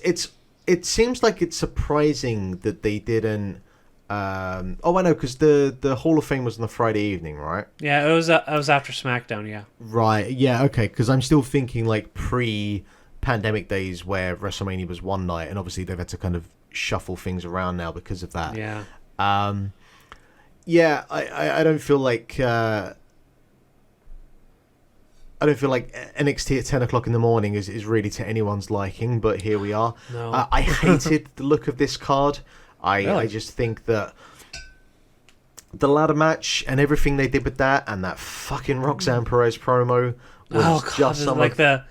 It seems like it's surprising that they didn't. I know, because the Hall of Fame was on the Friday evening, right? Yeah, it was after SmackDown. Yeah. Right. Yeah. Okay. Because I'm still thinking like pre-pandemic days where WrestleMania was one night, and obviously they've had to kind of shuffle things around now because of that. Yeah. Yeah. I don't feel like. I don't feel like NXT at 10 o'clock in the morning is really to anyone's liking, but here we are. No. I hated the look of this card. Really? I just think that the ladder match and everything they did with that, and that fucking Roxanne Perez promo was just some like the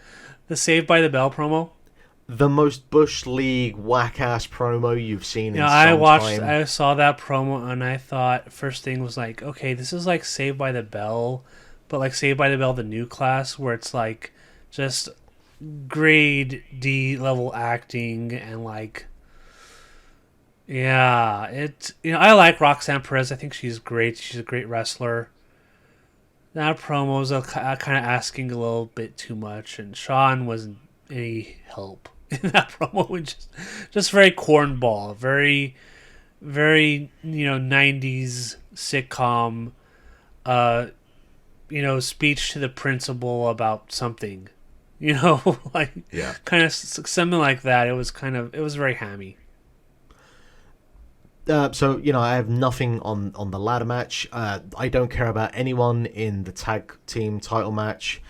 Saved by the Bell promo. The most Bush League whack-ass promo you've seen in some time. I saw that promo, and I thought, first thing was like, okay, this is like Saved by the Bell, but like Saved by the Bell, the new class, where it's like just grade D level acting, and like, yeah, I like Roxanne Perez. I think she's great. She's a great wrestler. That promo was kind of asking a little bit too much, and Sean wasn't any help in that promo. Just very cornball, very, very 90s sitcom, speech to the principal about something, like kind of something like that. It was very hammy. So I have nothing on the ladder match. I don't care about anyone in the tag team title match.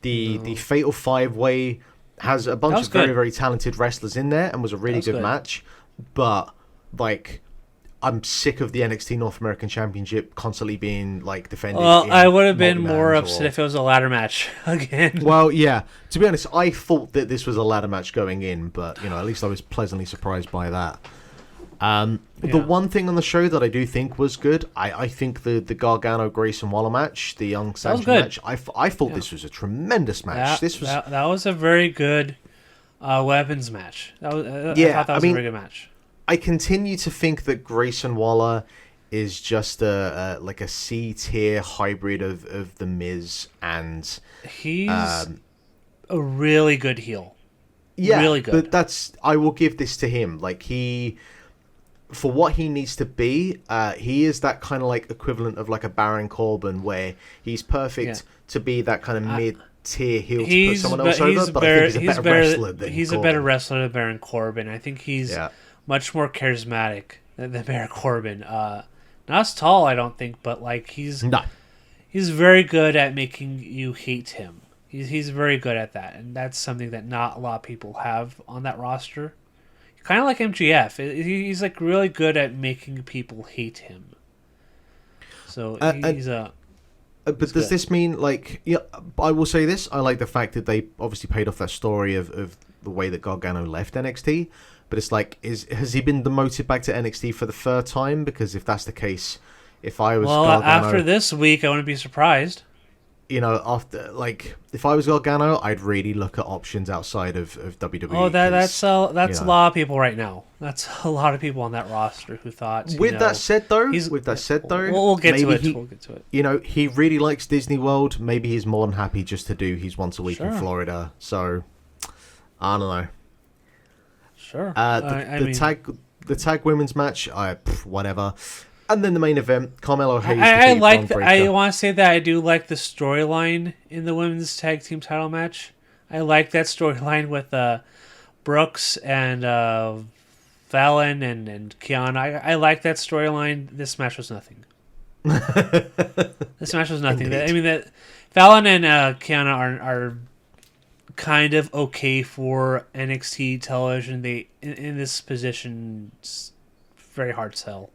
The Fatal 5-Way has a bunch of very, very talented wrestlers in there and was a really good match. But like, I'm sick of the NXT North American Championship constantly being like defended. Well, I would have been more upset if it was a ladder match again. Well, yeah. To be honest, I thought that this was a ladder match going in, but at least I was pleasantly surprised by that. The one thing on the show that I do think was good, I think the Gargano Grayson Waller match, the Young Sanchez match, I thought this was a tremendous match. That was a very good weapons match. I thought that was a very good match. I continue to think that Grayson Waller is just a C tier hybrid of the Miz, and he's a really good heel. Yeah, really good. But I will give this to him. Like for what he needs to be, he is that kind of like equivalent of like a Baron Corbin, where he's perfect to be that kind of mid-tier heel to put someone else over. But I think he's a better wrestler than he's Corbin. a better wrestler than Baron Corbin. I think he's much more charismatic than Baron Corbin. Not as tall, I don't think, but like he's very good at making you hate him. He's very good at that, and that's something that not a lot of people have on that roster. Kind of like MGF. He's like really good at making people hate him. So he's a... But does this mean, like... Yeah, I will say this. I like the fact that they obviously paid off that story of the way that Gargano left NXT. But it's like, has he been demoted back to NXT for the third time? Because if that's the case, if I was Gargano... after this week, I wouldn't be surprised. You know, after if I was Gargano, I'd really look at options outside of WWE. Oh, that's a lot of people right now. That's a lot of people on that roster who thought. That said, though, we'll get to it. We'll get to it. You know, he really likes Disney World. Maybe he's more than happy just to do his once a week in Florida. So, I don't know. Sure. The tag women's match, whatever. And then the main event, Carmelo Hayes. I want to say that I do like the storyline in the women's tag team title match. I like that storyline with Brooks and Fallon and Kiana. I like that storyline. This match was nothing. This match was nothing. I mean, that Fallon and Kiana are kind of okay for NXT television. They in this position, it's very hard sell.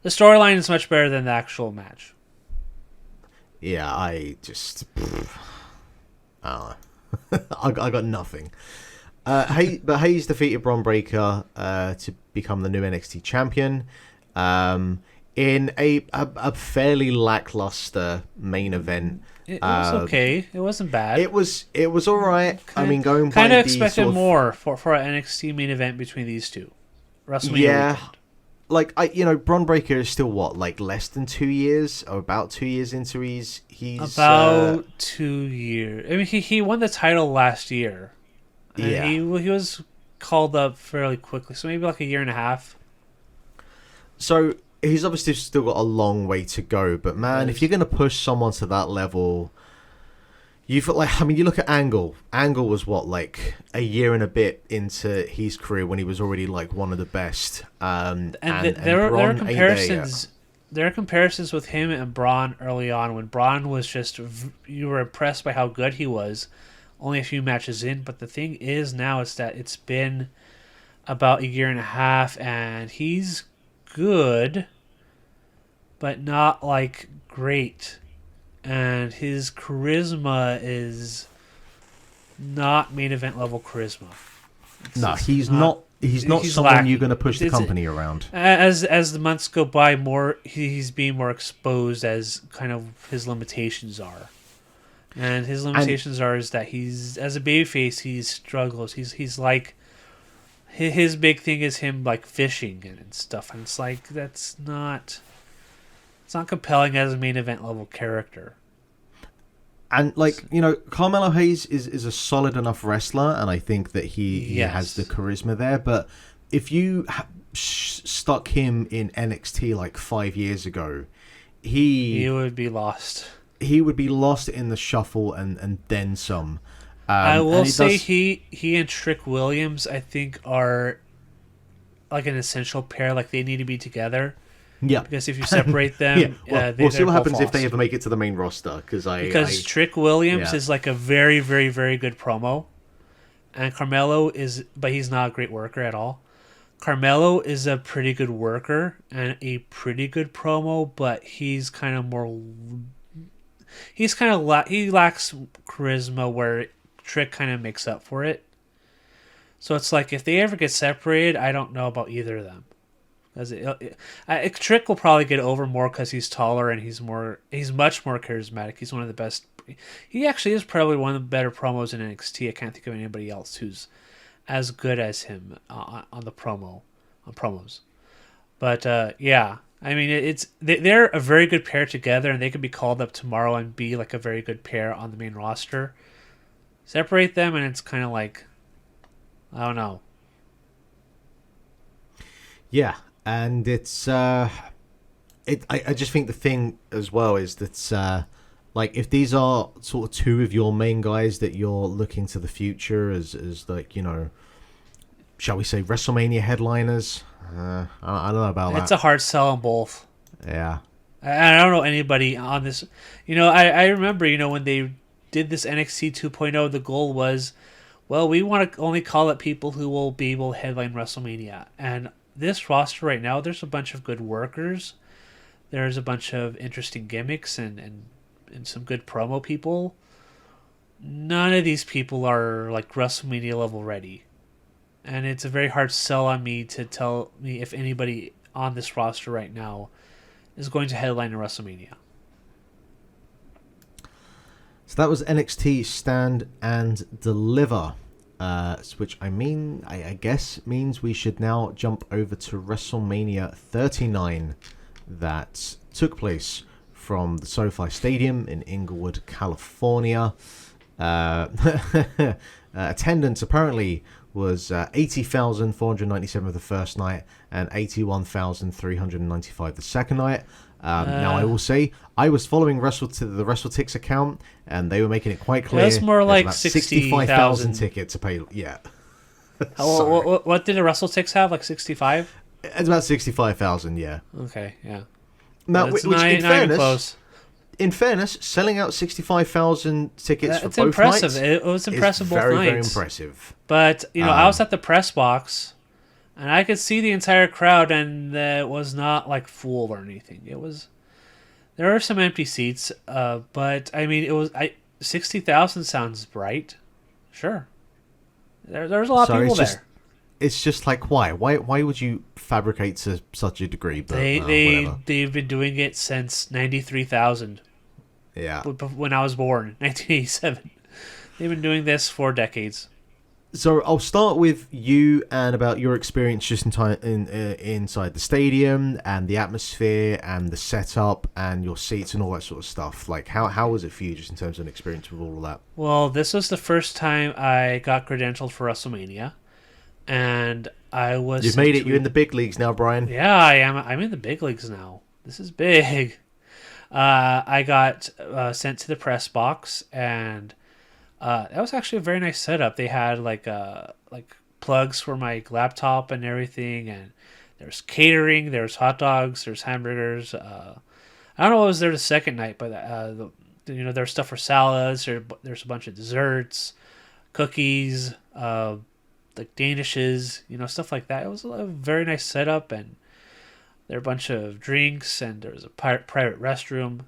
The storyline is much better than the actual match. Yeah, I got nothing. But Hayes defeated Bron Breakker to become the new NXT champion in a fairly lackluster main event. It was okay. It wasn't bad. It was all right. I mean, going kind of expected more for an NXT main event between these two. WrestleMania weekend. Like Bron Breakker is still less than 2 years or about 2 years into he's about 2 years. I mean, he won the title last year. And he was called up fairly quickly, so maybe like a year and a half. So he's obviously still got a long way to go, but man, if you're gonna push someone to that level, you look at Angle. Angle was a year and a bit into his career when he was already one of the best. There are comparisons. There are comparisons with him and Braun early on when Braun was just, you were impressed by how good he was, only a few matches in. But the thing is now is that it's been about a year and a half, and he's good, but not great. And his charisma is not main event level charisma. He's not someone lacking. You're going to push the company around. As the months go by, he's being more exposed as kind of his limitations are. And his limitations is that he's, as a babyface, he struggles. He's like, his big thing is him fishing and stuff. And it's it's not compelling as a main event level character. And Carmelo Hayes is a solid enough wrestler, and I think that he has the charisma there. But if you stuck him in NXT 5 years ago, he would be lost. He would be lost in the shuffle and then some. I will say he and Trick Williams, I think, are an essential pair. They need to be together. Yeah, because if you separate them, we'll see what happens if they ever make it to the main roster. Because Trick Williams is a very, very, very good promo, and Carmelo but he's not a great worker at all. Carmelo is a pretty good worker and a pretty good promo, but he's kind of more. He lacks charisma where Trick kind of makes up for it. So it's if they ever get separated, I don't know about either of them. Trick will probably get over more because he's taller and he's much more charismatic. He's one of the best. He actually is probably one of the better promos in NXT. I can't think of anybody else who's as good as him on promos. But I mean they're a very good pair together, and they could be called up tomorrow and be a very good pair on the main roster. Separate them, and it's kind of I don't know. Yeah, and I just think the thing as well is that like if these are sort of two of your main guys that you're looking to the future as like, shall we say WrestleMania headliners, I don't know about It's that. a hard sell on both. Yeah. I don't know anybody on this. I remember, when they did this NXT 2.0, the goal was, well, we want to only call it people who will be able to headline WrestleMania. And this roster right now, there's a bunch of good workers. There's a bunch of interesting gimmicks and some good promo people. None of these people are like WrestleMania level ready. And it's a very hard sell on me to tell me if anybody on this roster right now is going to headline a WrestleMania. So that was NXT Stand and Deliver, which I guess means we should now jump over to WrestleMania 39 that took place from the SoFi Stadium in Inglewood, California. Attendance apparently was 80,497 for the first night and 81,395 the second night. Now, I will say, I was following the WrestleTix account, and they were making it quite clear. That's more like 65,000 tickets to pay. Yeah. What did a WrestleTix have? Like 65? It's about 65,000, yeah. Okay, yeah. Now, That's which not close. In fairness, selling out 65,000 tickets for both impressive. nights It was impressive both very, nights. very impressive. But, I was at the press box, and I could see the entire crowd, and it was not, like, full or anything. There were some empty seats, but, I mean, 60,000 sounds right. Sure. There's a lot of people there. It's just like, why? Why would you fabricate to such a degree? But, they've been doing it since 93,000. Yeah. When I was born, 1987. They've been doing this for decades. So I'll start with you and about your experience just inside the stadium and the atmosphere and the setup and your seats and all that sort of stuff. Like, how was it for you just in terms of an experience with all of that? Well, this was the first time I got credentialed for WrestleMania. And I was... You've made it. You're in the big leagues now, Brian. Yeah, I am. I'm in the big leagues now. This is big. I got sent to the press box, and that was actually a very nice setup. They had like plugs for my laptop and everything, and there's catering, there's hot dogs, there's hamburgers. I don't know what was there the second night, but there's stuff for salads. There's a bunch of desserts, cookies, like Danishes, stuff like that. It was a very nice setup, and there were a bunch of drinks, and there was a private restroom.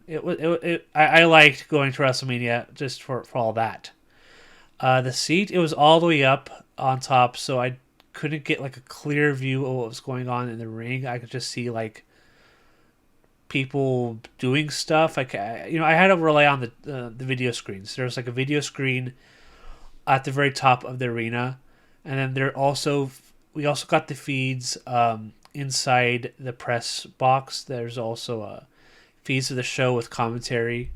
I liked going to WrestleMania just for all that. The seat, it was all the way up on top, so I couldn't get like a clear view of what was going on in the ring. I could just see like people doing stuff. I had to rely on the video screens. There was like a video screen at the very top of the arena. And then we also got the feeds inside the press box. There's also feeds of the show with commentary.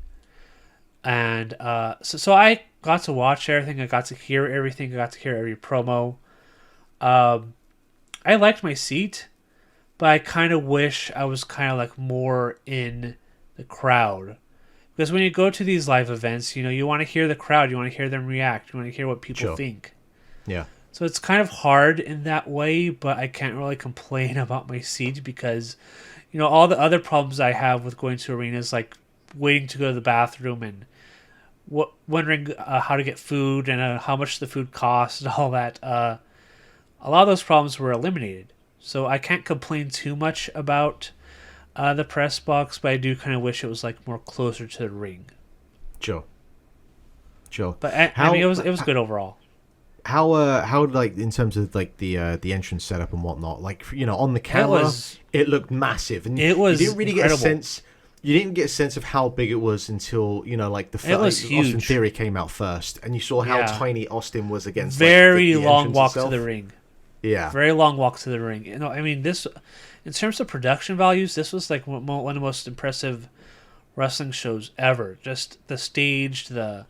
And so I got to watch everything. I got to hear everything. I got to hear every promo. I liked my seat, but I kind of wish I was kind of like more in the crowd. Because when you go to these live events, you want to hear the crowd. You want to hear them react. You want to hear what people think. Yeah. So it's kind of hard in that way, but I can't really complain about my seat because, all the other problems I have with going to arenas, like waiting to go to the bathroom and wondering how to get food and how much the food costs and all that, a lot of those problems were eliminated. So I can't complain too much about the press box, but I do kind of wish it was like more closer to the ring. Sure. But I mean, it was good overall. How like in terms of like the entrance setup and whatnot, like on the camera it looked massive, and it was you didn't really incredible. get a sense. You didn't get a sense of how big it was until like the Austin Theory came out first, and you saw how tiny Austin was against. Very like, the long walk itself. to the ring. Yeah, very long walk to the ring. I mean, this in terms of production values, this was like one of the most impressive wrestling shows ever. Just the stage, the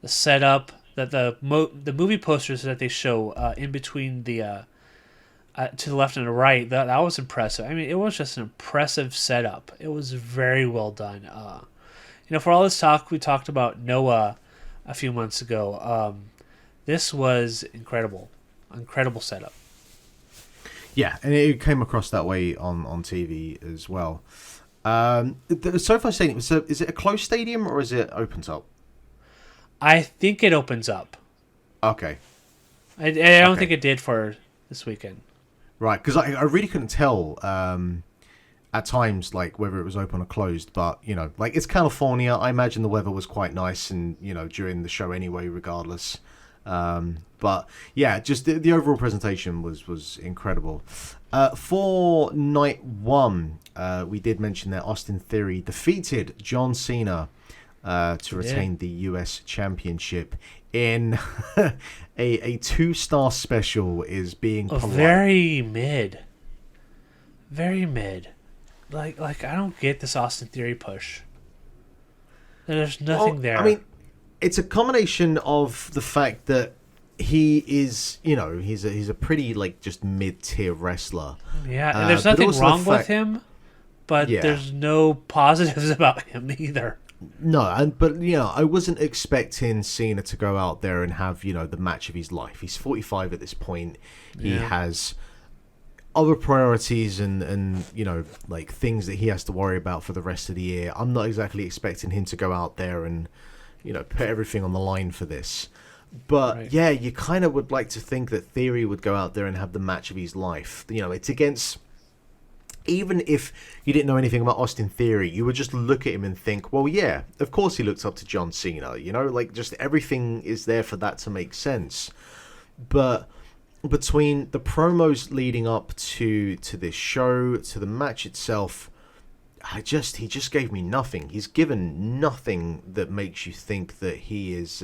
setup. The movie posters that they show in between the to the left and the right. That was impressive. I mean, it was just an impressive setup. It was very well done. For all this talk we talked about Noah a few months ago, this was incredible setup. Yeah, and it came across that way on TV as well. The SoFi Stadium, is it a closed stadium or is it open top? I think it opens up. Okay. I don't think it did for this weekend. Right, because I really couldn't tell at times like whether it was open or closed, but like it's California. I imagine the weather was quite nice and during the show anyway, regardless. But yeah, just the overall presentation was incredible. For night one, we did mention that Austin Theory defeated John Cena to retain the US Championship in a 2-star special is being polite. Very mid. Like I don't get this Austin Theory push. There's nothing there. I mean, it's a combination of the fact that he is, he's a pretty like just mid-tier wrestler. Yeah, and there's nothing wrong with him, but there's no positives about him either. No, but I wasn't expecting Cena to go out there and have the match of his life. He's 45 at this point. He has other priorities and like things that he has to worry about for the rest of the year. I'm not exactly expecting him to go out there and put everything on the line for this. But yeah, you kind of would like to think that Theory would go out there and have the match of his life. It's against, even if you didn't know anything about Austin Theory, you would just look at him and think, well, yeah, of course he looks up to John Cena. Like just everything is there for that to make sense. But between the promos leading up to this show, to the match itself, he just gave me nothing. He's given nothing that makes you think that he is,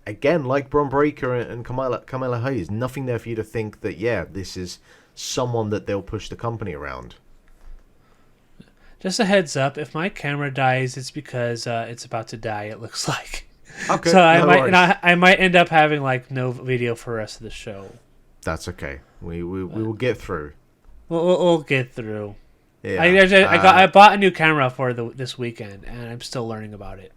again, like Bron Breakker and Carmelo Hayes, nothing there for you to think that, yeah, this is someone that they'll push the company around. Just a heads up, if my camera dies, it's because it's about to die, it looks like. Okay. So I might end up having like no video for the rest of the show. That's okay. We will get through. We'll get through. Yeah. I bought a new camera for this weekend, and I'm still learning about it.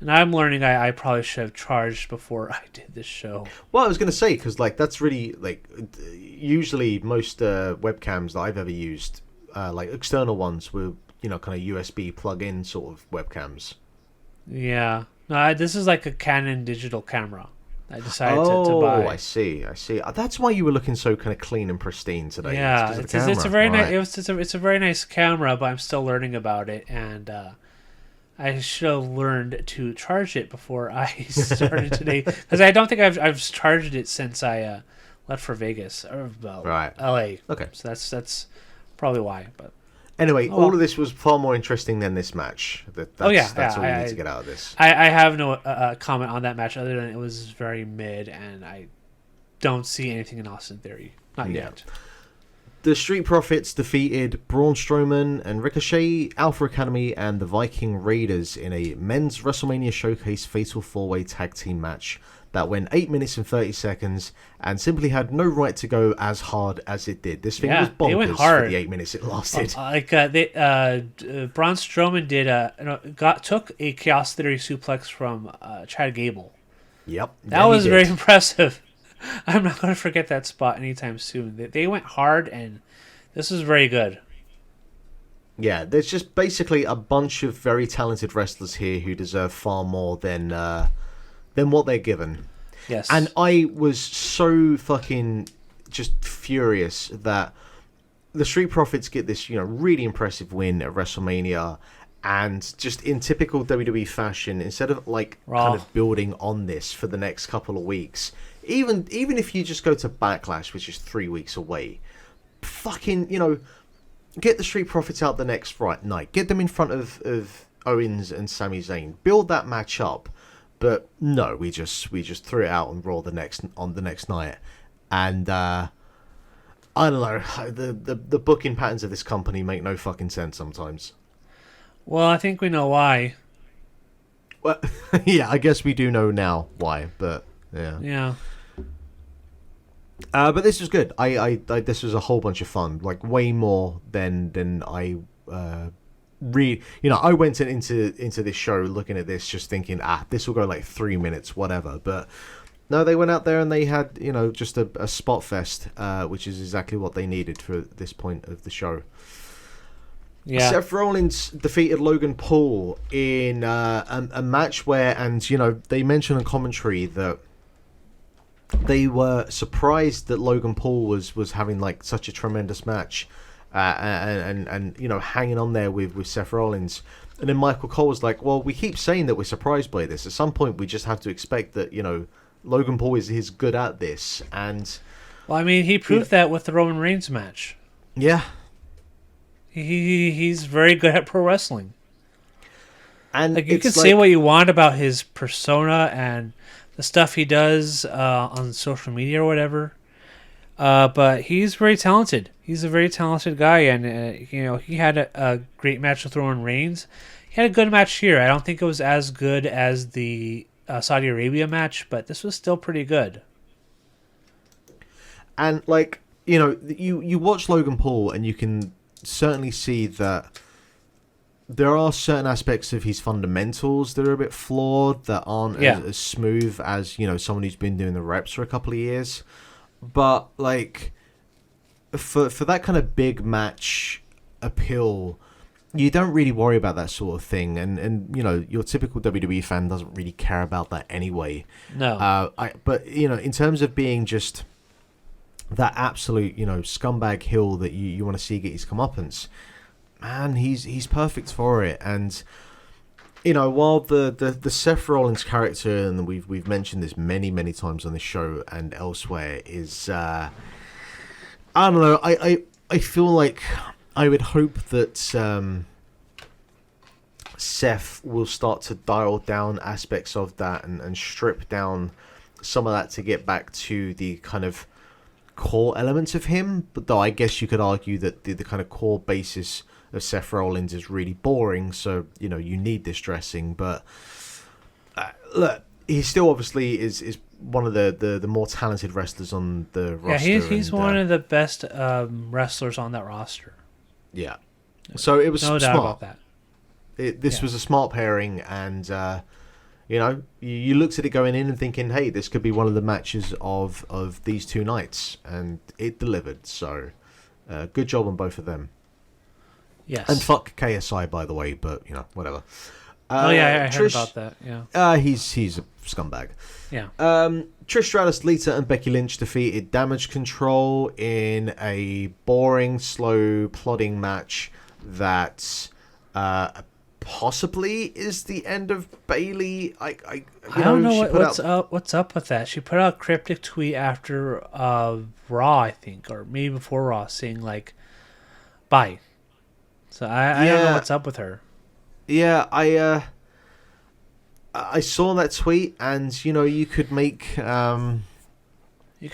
And I'm learning I probably should have charged before I did this show. Well, I was going to say, because like that's really like usually most webcams that I've ever used, like external ones, were kind of USB plug-in sort of webcams. Yeah, no, this is like a Canon digital camera. I decided to buy. Oh, I see. That's why you were looking so kind of clean and pristine today. Yeah, it's a very nice. It's a very nice camera, but I'm still learning about it, and I should have learned to charge it before I started today, because I don't think I've charged it since I left for Vegas or LA. Okay, so that's probably why. But anyway, all of this was far more interesting than this match. That's all you need to get out of this. I have no comment on that match other than it was very mid, and I don't see anything in Austin Theory. Not yet. The Street Profits defeated Braun Strowman and Ricochet, Alpha Academy, and the Viking Raiders in a men's WrestleMania Showcase Fatal 4-Way Tag Team match that went 8 minutes and 30 seconds and simply had no right to go as hard as it did. This thing was bonkers for the 8 minutes it lasted. Braun Strowman took a Chaos Theory suplex from Chad Gable. Yep. That was very impressive. I'm not going to forget that spot anytime soon. They went hard, and this was very good. Yeah, there's just basically a bunch of very talented wrestlers here who deserve far more than what they're given. Yes. And I was so fucking just furious that the Street Profits get this, really impressive win at WrestleMania, and just in typical WWE fashion, instead of kind of building on this for the next couple of weeks, even if you just go to Backlash, which is 3 weeks away, fucking, get the Street Profits out the next night. Get them in front of Owens and Sami Zayn. Build that match up. But no, we just threw it out on Raw the next night. And I don't know, the booking patterns of this company make no fucking sense sometimes. Well, I think we know why. Well, yeah, I guess we do know now why, but yeah. Yeah. But this was good. This was a whole bunch of fun, like way more than I I went into this show looking at this just thinking, this will go like 3 minutes, whatever. But no, they went out there and they had, just a spot fest, which is exactly what they needed for this point of the show. Yeah. Seth Rollins defeated Logan Paul in a match where, and they mentioned in commentary that they were surprised that Logan Paul was having like such a tremendous match, and hanging on there with Seth Rollins. And then Michael Cole was like, well, we keep saying that we're surprised by this. At some point, we just have to expect that Logan Paul is good at this. And well, I mean, he proved that with the Roman Reigns match. Yeah. He's very good at pro wrestling. And like, you can say what you want about his persona and the stuff he does on social media or whatever, but he's very talented. He's a very talented guy, and he had a great match with Roman Reigns. He had a good match here. I don't think it was as good as the Saudi Arabia match, but this was still pretty good. And you watch Logan Paul, and you can certainly see that there are certain aspects of his fundamentals that are a bit flawed, that aren't as smooth as someone who's been doing the reps for a couple of years. But for that kind of big match appeal, you don't really worry about that sort of thing, and your typical WWE fan doesn't really care about that anyway. No. But in terms of being just that absolute scumbag heel that you want to see get his comeuppance, man, he's perfect for it. And while the Seth Rollins character, and we've mentioned this many times on this show and elsewhere, is I don't know, I feel like I would hope that Seth will start to dial down aspects of that and strip down some of that to get back to the kind of core elements of him. But though I guess you could argue that the kind of core basis of Seth Rollins is really boring, so you need this dressing. But look, he still obviously is one of the more talented wrestlers on the roster. Yeah, he's one of the best wrestlers on that roster. Yeah, so it was no smart doubt about that. This was a smart pairing, and you looked at it going in and thinking, hey, this could be one of the matches of these two nights, and it delivered. So good job on both of them. Yes. And fuck KSI, by the way, but whatever. I heard about that. Yeah. He's a scumbag. Yeah. Trish Stratus, Lita, and Becky Lynch defeated Damage Control in a boring, slow, plodding match that possibly is the end of Bayley. I don't know what's up with that. She put out a cryptic tweet after Raw, I think, or maybe before Raw, saying like, "Bye." So I don't know what's up with her. Yeah, I saw that tweet, and you could make a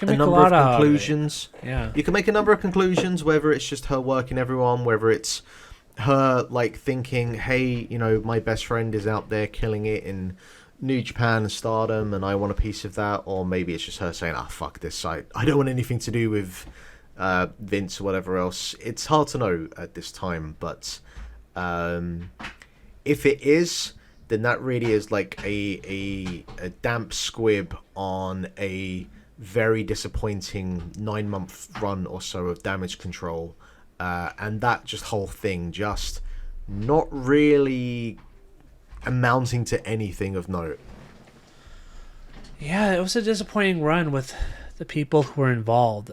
number of conclusions. Yeah, you can make a number of conclusions, whether it's just her working everyone, whether it's her thinking, hey, my best friend is out there killing it in New Japan and Stardom, and I want a piece of that. Or maybe it's just her saying, fuck this, I don't want anything to do with Vince or whatever else. It's hard to know at this time, but if it is, then that really is like a damp squib on a very disappointing 9-month run or so of Damage Control. And that just whole thing just not really amounting to anything of note. Yeah, it was a disappointing run with the people who were involved.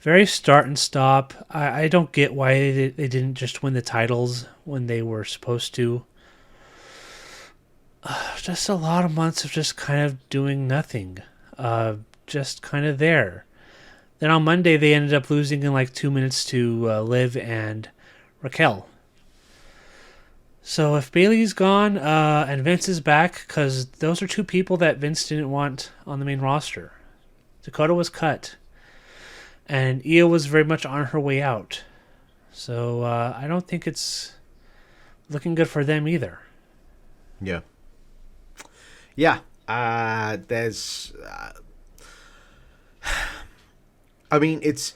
Very start and stop. I don't get why they didn't just win the titles when they were supposed to. Just a lot of months of just kind of doing nothing. Just kind of there. Then on Monday, they ended up losing in like 2 minutes to Liv and Raquel. So if Bayley's gone and Vince is back, because those are two people that Vince didn't want on the main roster. Dakota was cut. And Io was very much on her way out. So I don't think it's looking good for them either. Yeah. Yeah. There's... I mean, it's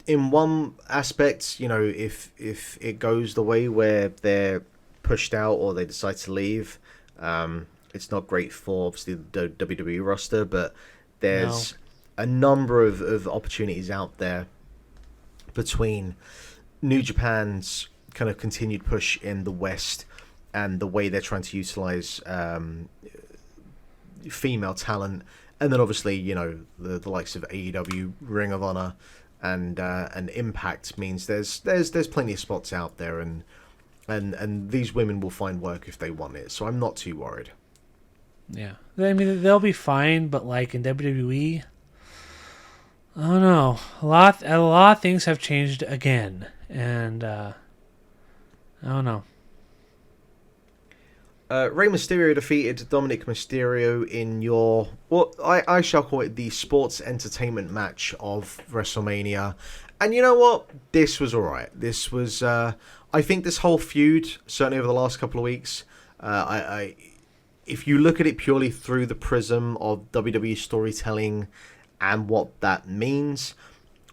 in one aspect, if it goes the way where they're pushed out or they decide to leave, it's not great for obviously the WWE roster. But No. there's a number of opportunities out there between New Japan's kind of continued push in the West and the way they're trying to utilize female talent, and then obviously the likes of AEW, Ring of Honor, and Impact means there's plenty of spots out there, and these women will find work if they want it. So I'm not too worried. Yeah. I mean, they'll be fine, but like in WWE, I don't know. A lot of things have changed again, and I don't know. Rey Mysterio defeated Dominic Mysterio in your, what I shall call it, the sports entertainment match of WrestleMania. And you know what? This was alright. This was, I think this whole feud, certainly over the last couple of weeks, if you look at it purely through the prism of WWE storytelling and what that means,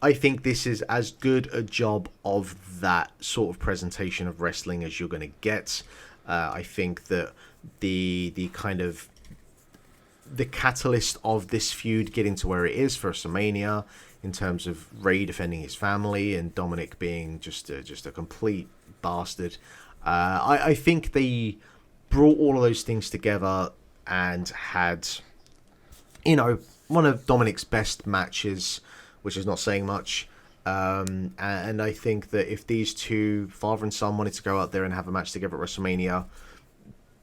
I think this is as good a job of that sort of presentation of wrestling as you're going to get. I think that the kind of the catalyst of this feud getting to where it is for WrestleMania, in terms of Rey defending his family and Dominic being just a complete bastard, I think they brought all of those things together and had, one of Dominic's best matches, which is not saying much. And I think that if these two, father and son, wanted to go out there and have a match together at WrestleMania,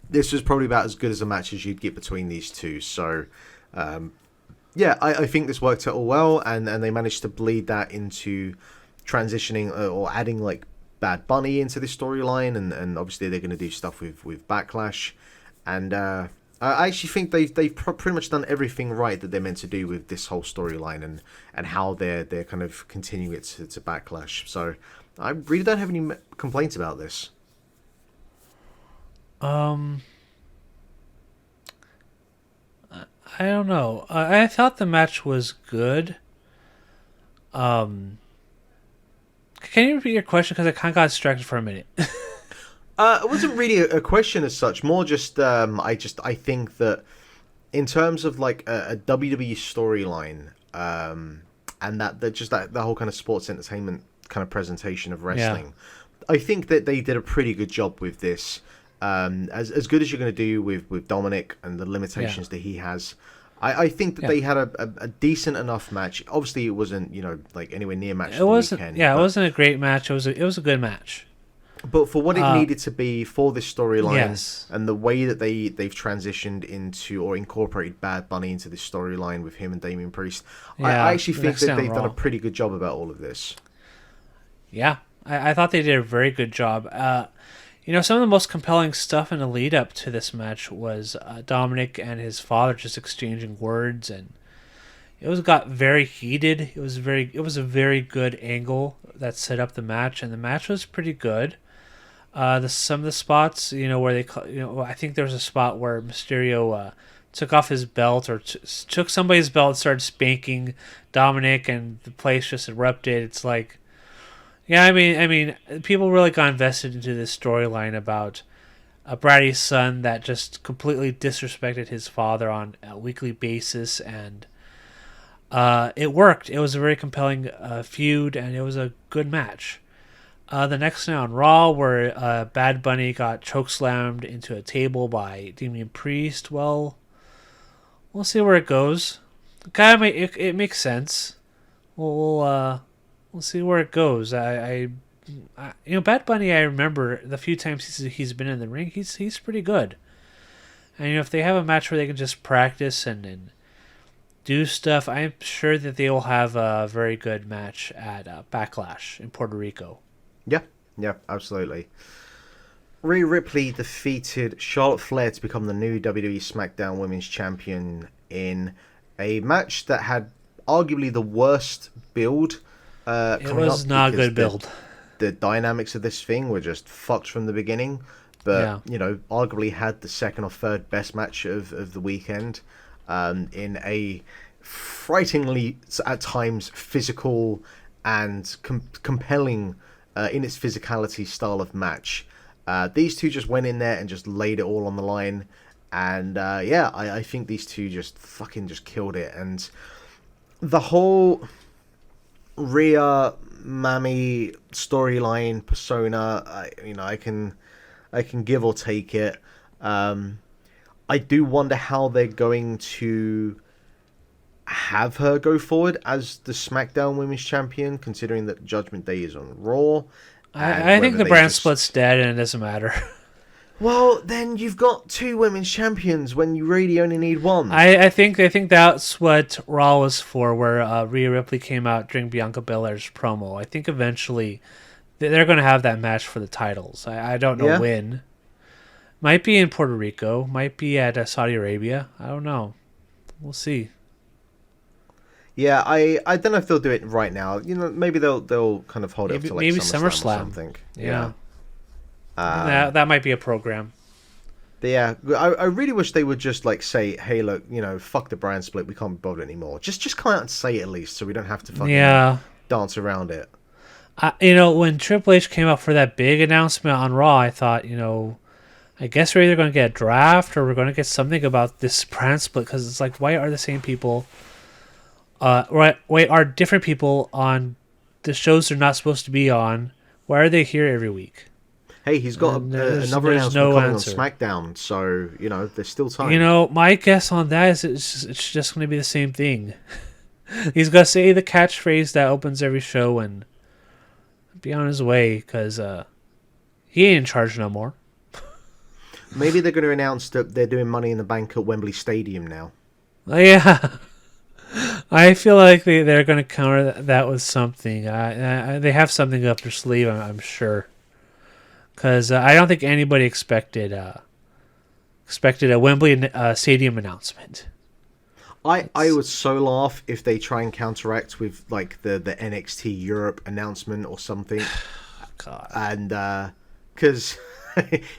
this was probably about as good as a match as you'd get between these two. So, I think this worked out all well, and they managed to bleed that into transitioning or adding like Bad Bunny into this storyline, and obviously they're going to do stuff with Backlash, and I actually think they've pretty much done everything right that they're meant to do with this whole storyline and how they're kind of continuing it to Backlash. So I really don't have any complaints about this. I don't know. I thought the match was good. Can you repeat your question? Because I kind of got distracted for a minute. It wasn't really a question as such. More just, I think that in terms of like a WWE storyline, and that whole kind of sports entertainment kind of presentation of wrestling, I think that they did a pretty good job with this. As good as you're going to do with Dominic and the limitations that he has, I think that they had a decent enough match. Obviously, it wasn't like anywhere near match. It wasn't. Weekend, it wasn't a great match. It was a good match. But for what it needed to be for this storyline, yes. And the way that they've transitioned into or incorporated Bad Bunny into this storyline with him and Damian Priest, I actually think that they've done a pretty good job about all of this. Yeah, I thought they did a very good job. Some of the most compelling stuff in the lead up to this match was Dominic and his father just exchanging words, and it got very heated. It was a very good angle that set up the match, and the match was pretty good. Some of the spots, where they, I think there was a spot where Mysterio took off his belt or took somebody's belt and started spanking Dominic, and the place just erupted. It's like, yeah, I mean, people really got invested into this storyline about a bratty son that just completely disrespected his father on a weekly basis, and it worked. It was a very compelling feud, and it was a good match. The next night on Raw, where Bad Bunny got chokeslammed into a table by Damian Priest. Well, we'll see where it goes. It makes sense. We'll see where it goes. Bad Bunny, I remember the few times he's been in the ring, he's pretty good. And if they have a match where they can just practice and do stuff, I'm sure that they will have a very good match at Backlash in Puerto Rico. Yeah, absolutely. Rhea Ripley defeated Charlotte Flair to become the new WWE SmackDown Women's Champion in a match that had arguably the worst build. It was not a good build. The dynamics of this thing were just fucked from the beginning. But, arguably had the second or third best match of the weekend in a frighteningly at times physical and compelling in its physicality style of match. These two just went in there and just laid it all on the line. And I think these two just fucking just killed it. And the whole Rhea Mami storyline persona, I can give or take it. I do wonder how they're going to have her go forward as the SmackDown Women's Champion, considering that Judgment Day is on Raw. I think the brand split's dead and it doesn't matter. Well, then you've got two women's champions when you really only need one. I think that's what Raw was for, where Rhea Ripley came out during Bianca Belair's promo. I think eventually they're going to have that match for the titles. I don't know when. Might be in Puerto Rico. Might be at Saudi Arabia. I don't know. We'll see. Yeah, I don't know if they'll do it right now. Maybe they'll kind of hold it up to like SummerSlam or something. Yeah. That might be a program. But yeah, I really wish they would just like say, hey, look, fuck the brand split. We can't be bothered anymore. Just come out and say it at least, so we don't have to fucking dance around it. When Triple H came out for that big announcement on Raw, I thought, I guess we're either going to get a draft or we're going to get something about this brand split, because it's like, why are the same people, are different people on the shows they're not supposed to be on? Why are they here every week? Hey, he's got another announcement coming on SmackDown, so, there's still time. My guess on that is it's just going to be the same thing. He's going to say the catchphrase that opens every show and be on his way, because he ain't in charge no more. Maybe they're going to announce that they're doing Money in the Bank at Wembley Stadium now. Yeah. I feel like they're going to counter that with something. They have something up their sleeve, I'm sure. Because I don't think anybody expected a Wembley Stadium announcement. I would so laugh if they try and counteract with like the NXT Europe announcement or something. God. And because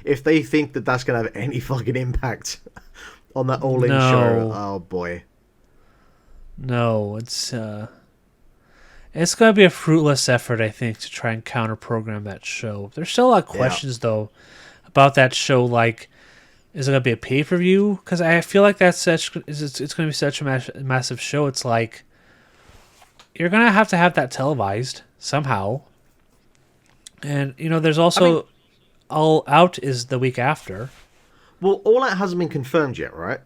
if they think that that's going to have any fucking impact on that All-In show, oh boy. No, it's going to be a fruitless effort, I think, to try and counter-program that show. There's still a lot of questions, though, about that show. Like, is it going to be a pay-per-view? Because I feel like it's going to be such a massive show. It's like, you're going to have that televised somehow. And, there's also All Out is the week after. Well, All Out hasn't been confirmed yet, right?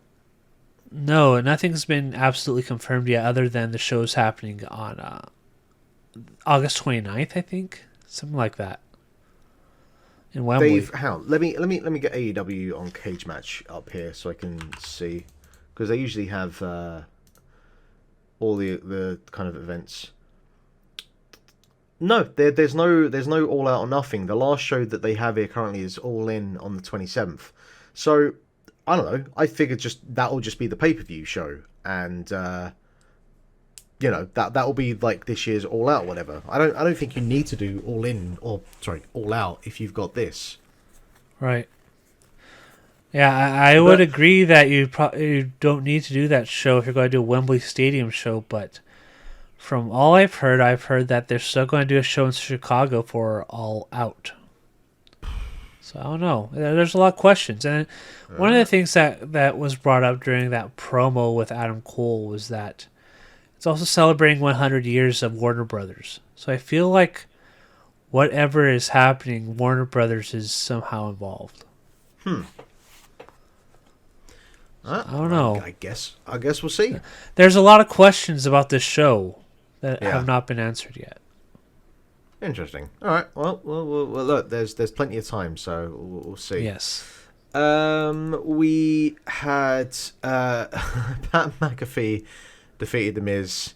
No, nothing's been absolutely confirmed yet, other than the show's happening on August 29th, I think, something like that. In Wembley. Dave, let me get AEW on Cage Match up here so I can see, because they usually have all the kind of events. No, there's no All Out or nothing. The last show that they have here currently is All In on the 27th. So I don't know. I figured that'll just be the pay-per-view show, and that'll be like this year's All Out, or whatever. I don't think you need to do All In All Out if you've got this. Right. Yeah, I would agree that you don't need to do that show if you're going to do a Wembley Stadium show, but from all I've heard that they're still going to do a show in Chicago for All Out. So I don't know. There's a lot of questions. And one of the things that was brought up during that promo with Adam Cole was that it's also celebrating 100 years of Warner Brothers. So I feel like whatever is happening, Warner Brothers is somehow involved. I don't know. I guess we'll see. There's a lot of questions about this show that have not been answered yet. Interesting. All right. Well, look, there's plenty of time, so we'll see. Yes. We had Pat McAfee defeated The Miz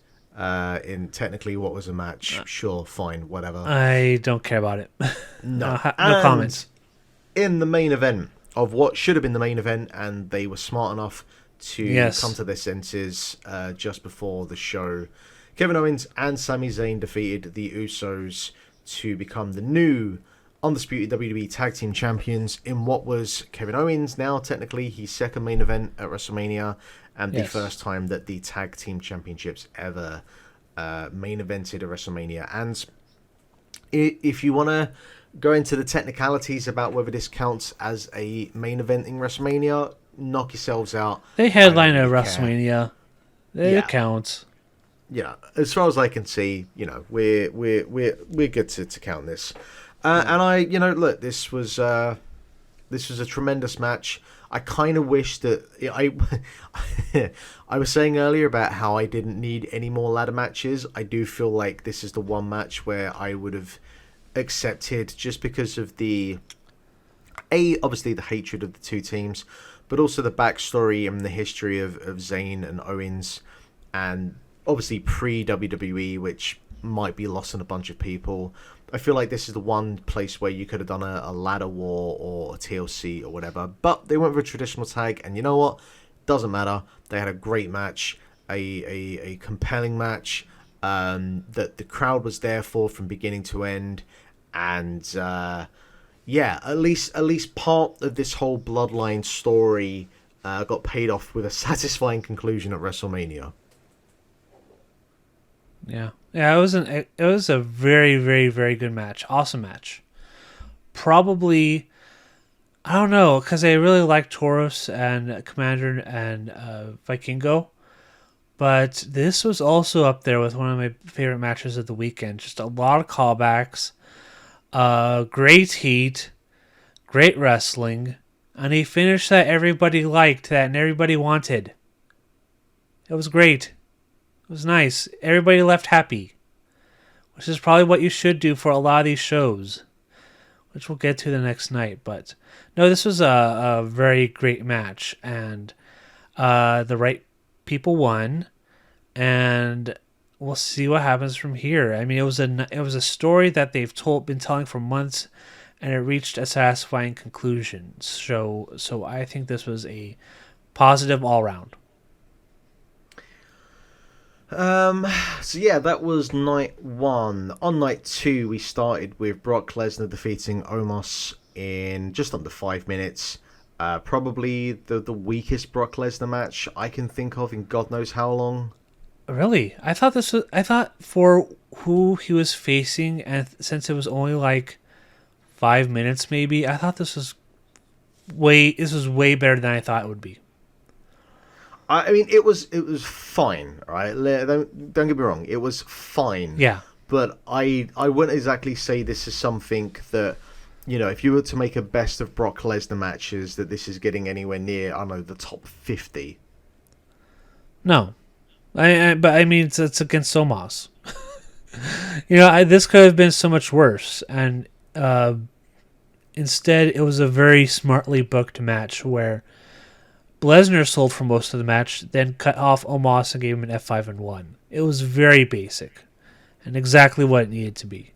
in technically what was a match. Sure, fine, whatever. I don't care about it. No, no comments. In the main event of what should have been the main event, and they were smart enough to come to their senses just before the show. Kevin Owens and Sami Zayn defeated the Usos to become the new undisputed WWE Tag Team Champions in what was Kevin Owens now technically his second main event at WrestleMania, and the Yes. first time that the tag team championships ever main evented a WrestleMania. And if you want to go into the technicalities about whether this counts as a main event in WrestleMania, knock yourselves out. They headline a WrestleMania. It Yeah. counts. Yeah, as far as I can see, we're good to count this. And look, this was a tremendous match. I kind of wish that I was saying earlier about how I didn't need any more ladder matches. I do feel like this is the one match where I would have accepted, just because of obviously the hatred of the two teams, but also the backstory and the history of Zayn and Owens, and obviously pre-WWE, which might be lost on a bunch of people. I feel like this is the one place where you could have done a ladder war or a TLC or whatever, but they went for a traditional tag, and you know what? Doesn't matter. They had a great match, a compelling match that the crowd was there for from beginning to end, and at least part of this whole bloodline story got paid off with a satisfying conclusion at WrestleMania. Yeah. It was a very, very, very good match. Awesome match. Probably, I don't know, because I really like Taurus and Commander and Vikingo, but this was also up there with one of my favorite matches of the weekend. Just a lot of callbacks, great heat, great wrestling, and a finish that everybody liked, that everybody wanted. It was great. It was nice. Everybody left happy, which is probably what you should do for a lot of these shows, which we'll get to the next night. But no, this was a very great match, and the right people won, and we'll see what happens from here. I mean, it was a story that they've been telling for months, and it reached a satisfying conclusion. So I think this was a positive all round. That was night one. On night two, we started with Brock Lesnar defeating Omos in just under 5 minutes. Probably the weakest Brock Lesnar match I can think of in God knows how long. Really? I thought for who he was facing, and since it was only like 5 minutes maybe, I thought this was way better than I thought it would be. I mean, it was fine, right? Don't get me wrong, it was fine. Yeah. But I wouldn't exactly say this is something that, if you were to make a best of Brock Lesnar matches, that this is getting anywhere near, I don't know, the top 50. No. But I mean, it's against Omos. This could have been so much worse, and instead it was a very smartly booked match where Lesnar sold for most of the match, then cut off Omos and gave him an F5 and 1. It was very basic, and exactly what it needed to be.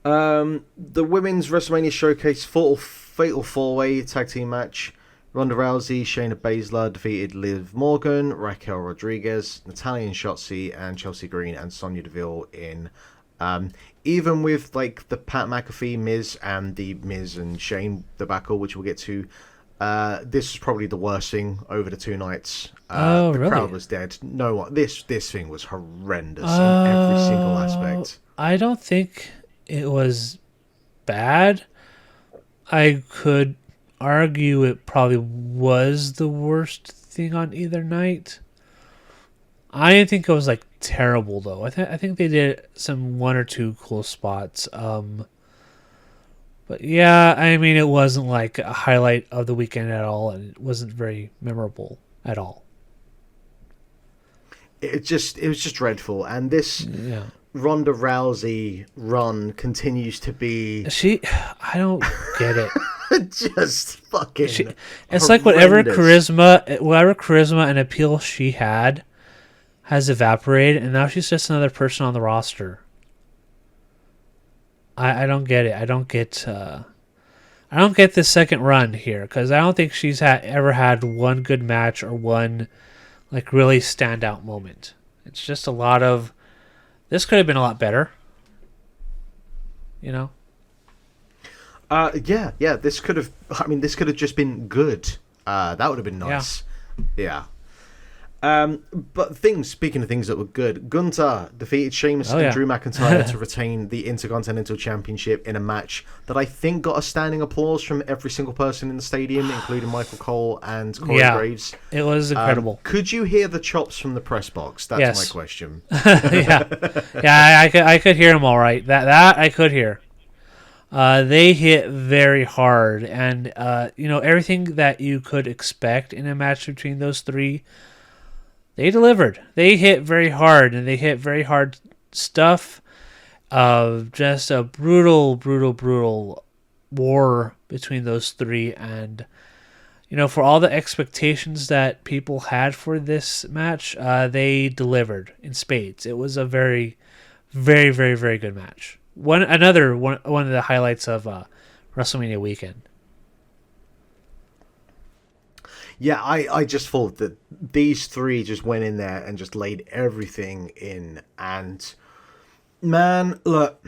The women's WrestleMania Showcase Fatal 4-Way Tag Team match. Ronda Rousey, Shayna Baszler defeated Liv Morgan, Raquel Rodriguez, Natalya and Shotzi, and Chelsea Green and Sonya Deville in... even with like the Pat McAfee, Miz, and the Miz and Shane debacle, which we'll get to, this was probably the worst thing over the 2 nights. The really? crowd was dead. No one. This thing was horrendous in every single aspect. I don't think it was bad. I could argue it probably was the worst thing on either night. I didn't think it was like terrible though. I think they did some 1 or 2 cool spots. But yeah, I mean, it wasn't like a highlight of the weekend at all, and it wasn't very memorable at all. It was just dreadful, and this Ronda Rousey run continues to be. I don't get it. Just fucking. It's horrendous. like whatever charisma and appeal she had has evaporated, and now she's just another person on the roster. I don't get it. I don't get the second run here, because I don't think she's ever had one good match or one like really standout moment. It's just a lot of this could have been a lot better. Yeah. This could have. I mean, this could have just been good. That would have been nice. Yeah. But speaking of things that were good, Gunther defeated Sheamus and Drew McIntyre to retain the Intercontinental Championship in a match that I think got a standing applause from every single person in the stadium, including Michael Cole and Corey Graves. It was incredible. Could you hear the chops from the press box? That's my question. I could hear them all right. That I could hear. They hit very hard, and everything that you could expect in a match between those three. They delivered. They hit very hard, and they hit very hard stuff of just a brutal, brutal, brutal war between those three. And, for all the expectations that people had for this match, they delivered in spades. It was a very, very, very, very good match. One of the highlights of WrestleMania weekend. Yeah, I just thought that these three just went in there and just laid everything in. And, man, look,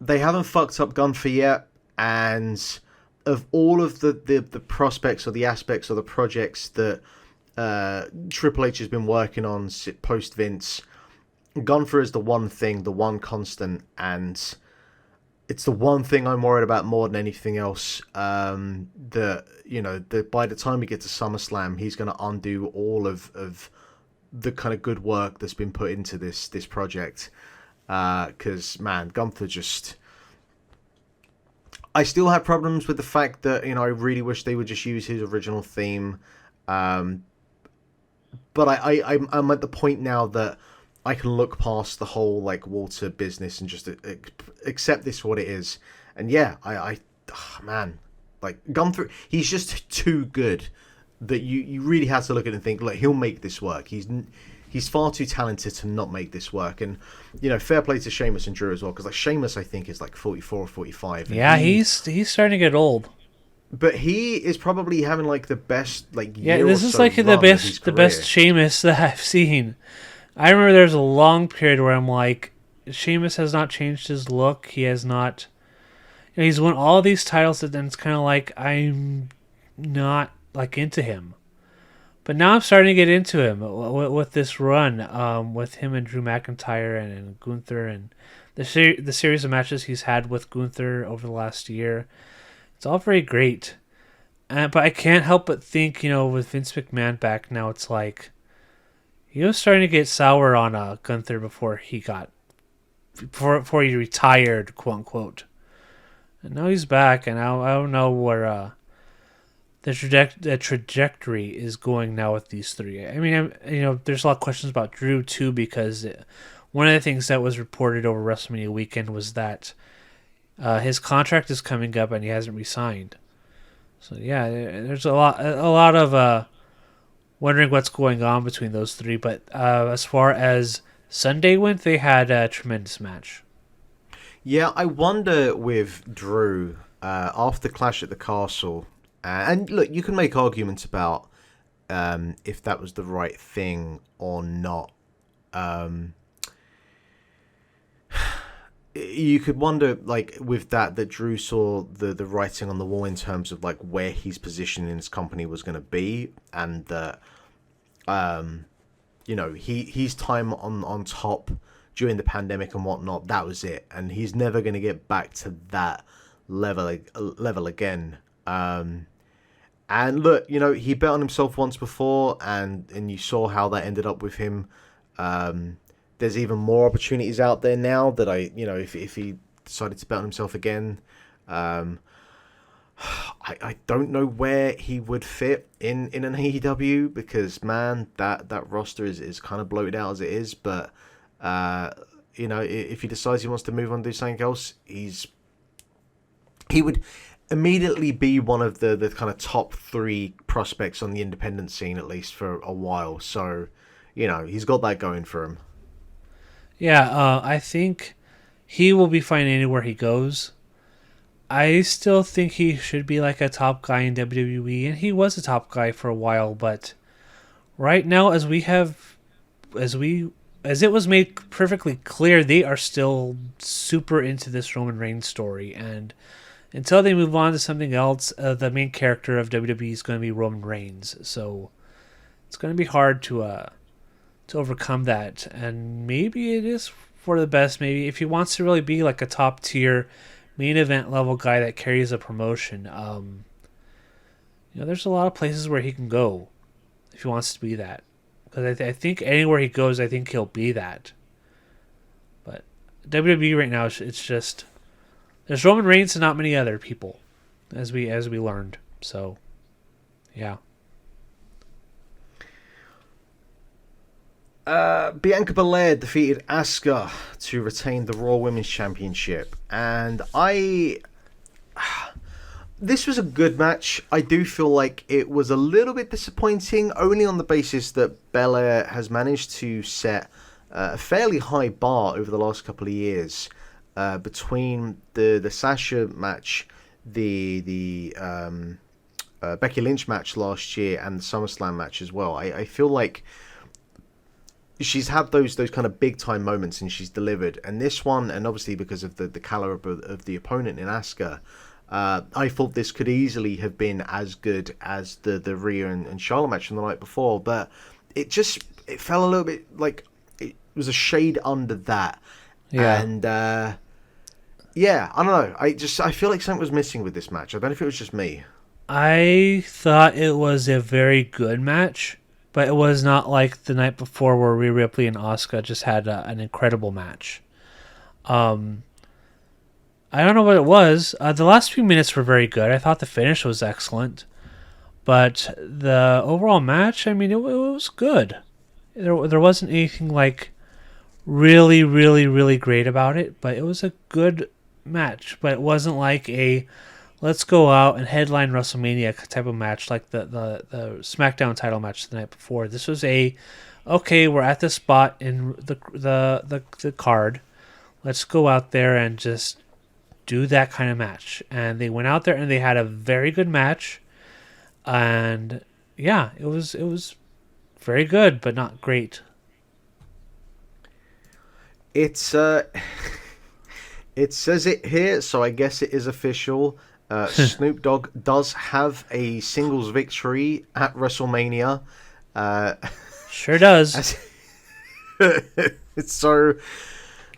they haven't fucked up Gunther yet. And of all of the prospects or the aspects or the projects that Triple H has been working on post-Vince, Gunther is the one thing, the one constant, and it's the one thing I'm worried about more than anything else. That by the time we get to SummerSlam, he's going to undo all of the kind of good work that's been put into this project. Because, man, Gunther just... I still have problems with the fact that, I really wish they would just use his original theme. But I'm at the point now that I can look past the whole Walter business and just accept this for what it is. And yeah, man, Gunther, he's just too good that you really have to look at it and think, look, he'll make this work. He's far too talented to not make this work. And fair play to Sheamus and Drew as well, because Sheamus I think is 44 or 45. Yeah, he's starting to get old. But he is probably having the best year this is the best Sheamus that I've seen. I remember there was a long period where I'm like, Sheamus has not changed his look. He has not... he's won all these titles, and then it's kind of I'm not, into him. But now I'm starting to get into him with this run, with him and Drew McIntyre and Gunther, and the series of matches he's had with Gunther over the last year. It's all very great. But I can't help but think, with Vince McMahon back now, it's he was starting to get sour on Gunther before he retired, quote unquote. And now he's back, and I don't know where the trajectory is going now with these three. I mean, there's a lot of questions about Drew too, because one of the things that was reported over WrestleMania weekend was that his contract is coming up and he hasn't re-signed. So yeah, there's a lot of wondering what's going on between those three. But as far as Sunday went, they had a tremendous match. Yeah, I wonder with Drew, after Clash at the Castle, and look, you can make arguments about if that was the right thing or not. You could wonder, with that Drew saw the writing on the wall in terms of where his position in his company was going to be, and that his time on top during the pandemic and whatnot, that was it, and he's never going to get back to that level again. And look, he bet on himself once before, and you saw how that ended up with him. There's even more opportunities out there now that if he decided to bet on himself again, I don't know where he would fit in an AEW, because man, that roster is kind of bloated out as it is. But if he decides he wants to move on to do something else, he would immediately be one of the kind of top three prospects on the independent scene, at least for a while. So he's got that going for him. Yeah, I think he will be fine anywhere he goes. I still think he should be a top guy in WWE, and he was a top guy for a while, but right now, as it was made perfectly clear, they are still super into this Roman Reigns story, and until they move on to something else, the main character of WWE is going to be Roman Reigns. So it's going to be hard to overcome that. And maybe it is for the best. Maybe if he wants to really be like a top tier main event level guy that carries a promotion, there's a lot of places where he can go if he wants to be that. Because I think anywhere he goes, I think he'll be that. But WWE right now, it's just there's Roman Reigns and not many other people, as we learned. So, yeah. Bianca Belair defeated Asuka to retain the Raw Women's Championship, and this was a good match. I do feel like it was a little bit disappointing, only on the basis that Belair has managed to set a fairly high bar over the last couple of years. Between the Sasha match, the Becky Lynch match last year, and the SummerSlam match as well. I feel like she's had those kind of big time moments and she's delivered. And this one, and obviously because of the caliber of the opponent in Asuka, I thought this could easily have been as good as the Rhea and Charlotte match from the night before, but it fell a little bit like it was a shade under that. Yeah. And yeah, I don't know. I feel like something was missing with this match. I don't know if it was just me. I thought it was a very good match, but it was not like the night before where Rhea Ripley and Asuka just had an incredible match. I don't know what it was. The last few minutes were very good. I thought the finish was excellent. But the overall match, I mean, it was good. There wasn't anything like really, really, really great about it, but it was a good match. But it wasn't like a let's go out and headline WrestleMania type of match like the SmackDown title match the night before. This was okay, we're at this spot in the card. Let's go out there and just do that kind of match. And they went out there and they had a very good match. And yeah, it was very good, but not great. It's it says it here, so I guess it is official. Snoop Dogg does have a singles victory at WrestleMania. Sure does.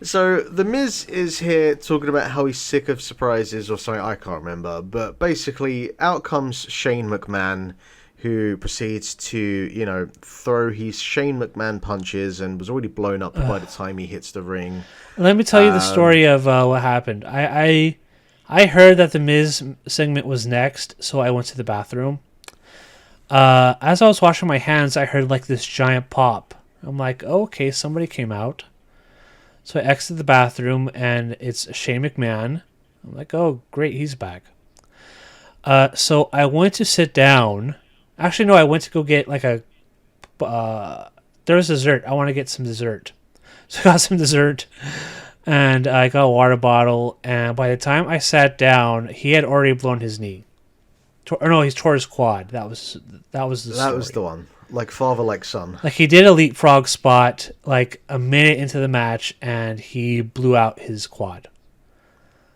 So the Miz is here talking about how he's sick of surprises or something, I can't remember. But basically, out comes Shane McMahon, who proceeds to, throw his Shane McMahon punches and was already blown up by the time he hits the ring. Let me tell you the story of what happened. I heard that the Miz segment was next, so I went to the bathroom. As I was washing my hands, I heard like this giant pop. I'm like, oh, okay, somebody came out. So I exit the bathroom, and it's Shane McMahon. I'm like, oh, great, he's back. So I went to sit down. Actually, no, I went to go get like there was dessert. I want to get some dessert. So I got some dessert, and I got a water bottle. And by the time I sat down, he had already blown his knee. He tore his quad. That was the story. That was the one. Like father, like son. Like he did a leapfrog spot like a minute into the match, and he blew out his quad.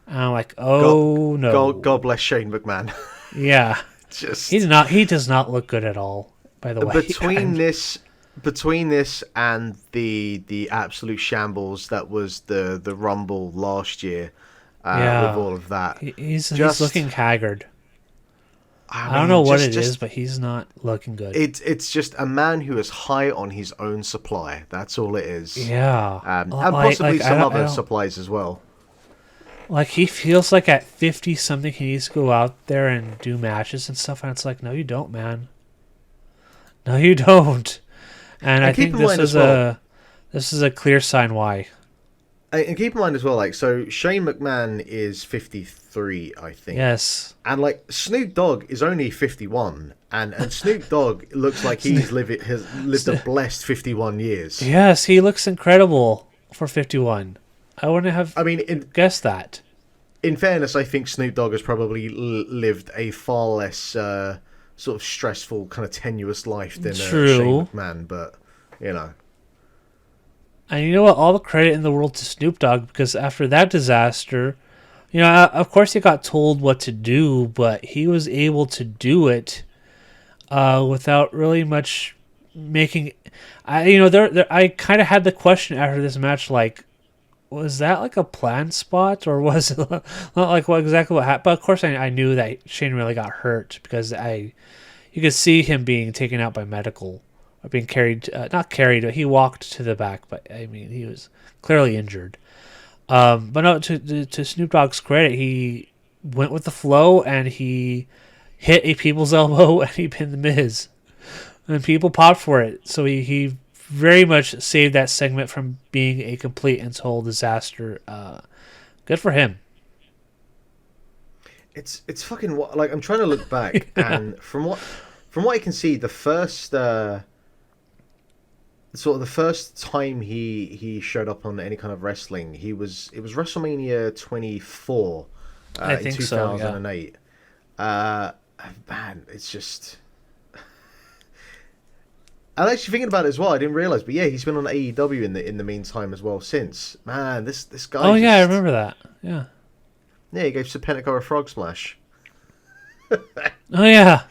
And I'm like, oh no! God bless Shane McMahon. Yeah, he does not look good at all. By the way, between this and the absolute shambles that was the Rumble last year, with all of that, he's looking haggard. I don't know what it is, but he's not looking good. It's just a man who is high on his own supply. That's all it is. Yeah. And possibly some other supplies as well. Like, he feels like at 50-something he needs to go out there and do matches and stuff, and it's like, no, you don't, man. No, you don't. And I think this is a clear sign why. And keep in mind as well, like, so Shane McMahon is 53, I think. Yes. And, like, Snoop Dogg is only 51. And Snoop Dogg looks like has lived a blessed 51 years. Yes, he looks incredible for 51. I wouldn't have guessed that. In fairness, I think Snoop Dogg has probably lived a far less sort of stressful, kind of tenuous life than Shane McMahon, but, And you know what? All the credit in the world to Snoop Dogg, because after that disaster, Of course he got told what to do, but he was able to do it without really much making. I kind of had the question after this match, like, was that like a planned spot or was it not like what exactly what happened? But of course, I knew that Shane really got hurt because you could see him being taken out by medical or being carried, not carried. He walked to the back, but I mean he was clearly injured. But no, to Snoop Dogg's credit, he went with the flow and he hit a people's elbow and he pinned the Miz, and people popped for it. So he very much saved that segment from being a complete and total disaster. Good for him. It's fucking like I'm trying to look back and from what I can see, the first sort of the first time he showed up on any kind of wrestling, it was WrestleMania 24 I in think 2008. Man, it's just. I'm actually thinking about it as well. I didn't realize, but yeah, he's been on AEW in the meantime as well since. Man, this guy. Oh yeah, I remember that. Yeah. Yeah, he gave Serpentico a frog splash. Oh yeah.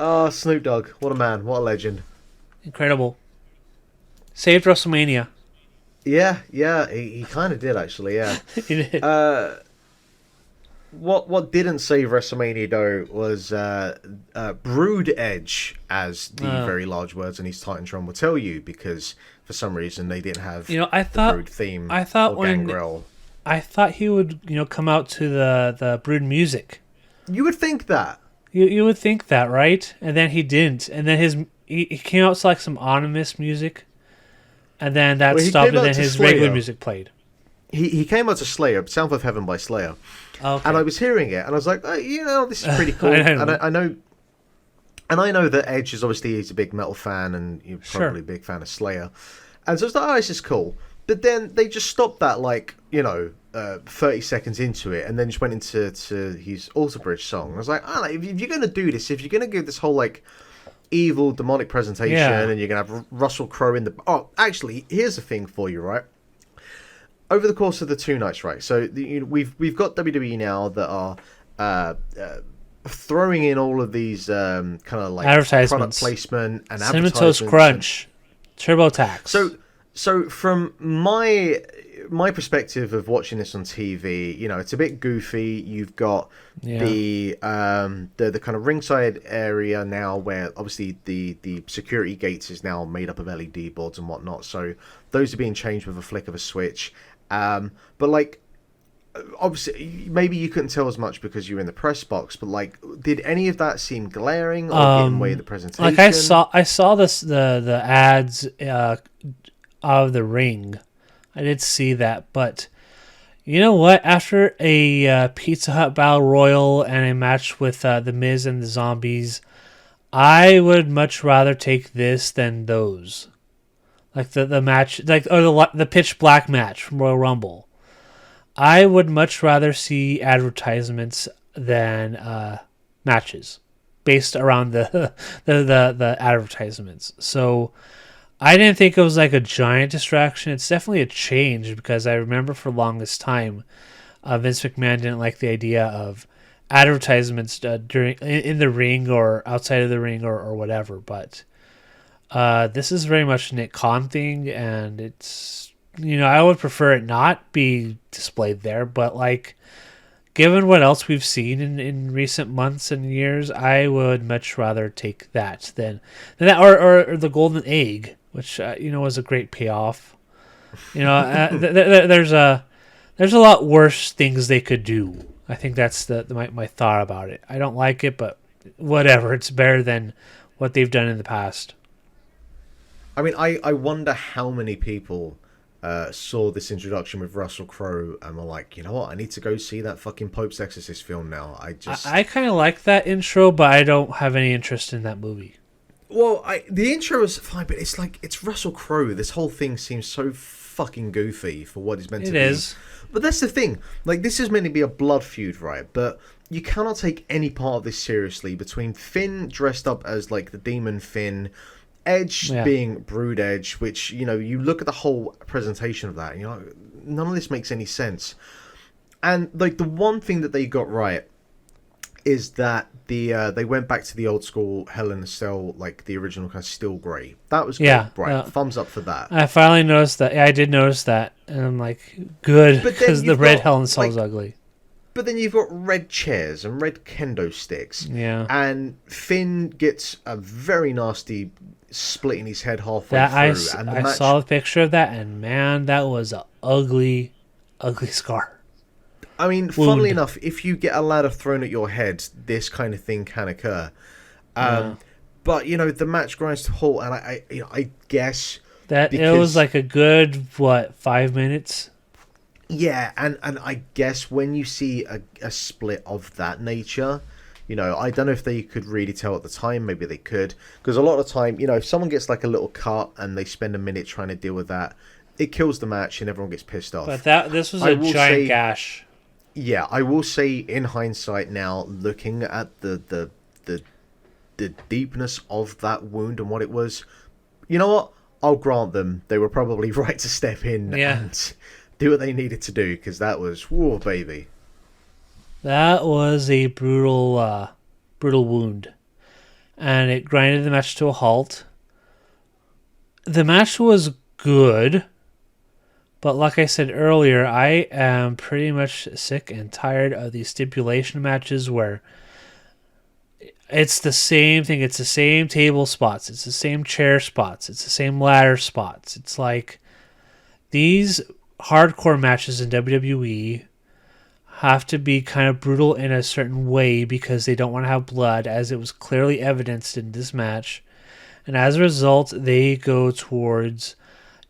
Oh, Snoop Dogg, what a man, what a legend. Incredible. Saved WrestleMania. Yeah, he kind of did actually. Yeah. He did. What didn't save WrestleMania though was Brood Edge, as the very large words in his Titantron will tell you, because for some reason they didn't have I thought Brood theme. I thought or when Gangrel. I thought he would come out to the Brood music. You would think that. You would think that, right? And then he didn't. And then he came out to like some ominous music, and then that stopped, and then his Slayer. regular music played. He came out to Slayer, South of Heaven by Slayer. Okay. And I was hearing it, and I was like, this is pretty cool. I know that Edge is obviously he's a big metal fan, and you're probably a big fan of Slayer. And so I was like, this is cool. But then they just stopped that, 30 seconds into it, and then just went into his Alter Bridge song. I was like, if you're going to do this, if you're going to give this whole, evil, demonic presentation, and you're going to have Russell Crowe in the... Oh, actually, here's the thing for you, right? Over the course of the 2 nights, right? So we've got WWE now that are throwing in all of these kind of advertisements, product placement and Cinnamon advertisements. Toast Crunch, TurboTax. So from my perspective of watching this on TV, it's a bit goofy. You've got the kind of ringside area now, where obviously the security gates is now made up of LED boards and whatnot. So those are being changed with a flick of a switch. But obviously, maybe you couldn't tell as much because you were in the press box. But did any of that seem glaring or get in the way of the presentation? I saw this the ads of the ring. I did see that, but you know what? After a Pizza Hut Battle Royal and a match with the Miz and the Zombies, I would much rather take this than those. Like the match, or the Pitch Black match from Royal Rumble. I would much rather see advertisements than matches based around the advertisements. So I didn't think it was a giant distraction. It's definitely a change, because I remember for the longest time, Vince McMahon didn't like the idea of advertisements in the ring or outside of the ring or whatever. But this is very much a Nick Khan thing, and it's I would prefer it not be displayed there. But given what else we've seen in recent months and years, I would much rather take that than that or the Golden Egg, which was a great payoff. There's a lot worse things they could do. I think that's my thought about it. I don't like it, but whatever. It's better than what they've done in the past. I mean, I wonder how many people saw this introduction with Russell Crowe and were like, you know what, I need to go see that fucking Pope's Exorcist film now. I kind of like that intro, but I don't have any interest in that movie. Well, the intro is fine, but it's Russell Crowe. This whole thing seems so fucking goofy for what it's meant to be. It is. But that's the thing. This is meant to be a blood feud, right? But you cannot take any part of this seriously, between Finn dressed up as the Demon Finn, Edge being Brood Edge, which, you look at the whole presentation of that and you're like, none of this makes any sense. And like the one thing that they got right is that they went back to the old school Hell in a Cell, like the original kind of steel grey. That was good. Yeah, Right. Thumbs up for that. I finally noticed that. Yeah, I did notice that, and I'm like, good, But then because the you've red got, Hell in a Cell like, is ugly. But then you've got red chairs and red kendo sticks. Yeah. And Finn gets a very nasty splitting his head halfway That through. And the I match, saw the picture of that, and man, that was a ugly, ugly scar. I mean, funnily enough, if you get a ladder thrown at your head, this kind of thing can occur. But, you know, the match grinds to a halt, and I guess... That it was like a good, 5 minutes? Yeah, and I guess when you see a split of that nature, you know, I don't know if they could really tell at the time. Maybe they could. Because a lot of the time, you know, if someone gets like a little cut and they spend a minute trying to deal with that, it kills the match and everyone gets pissed off. But this was a giant gash. Yeah, I will say in hindsight now, looking at the deepness of that wound and what it was, you know what? I'll grant them. They were probably right to step in and do what they needed to do, because that was, whoa, baby. That was a brutal wound. And it grinded the match to a halt. The match was good. But like I said earlier, I am pretty much sick and tired of these stipulation matches where it's the same thing. It's the same table spots. It's the same chair spots. It's the same ladder spots. It's like these hardcore matches in WWE have to be kind of brutal in a certain way because they don't want to have blood, as it was clearly evidenced in this match. And as a result, they go towards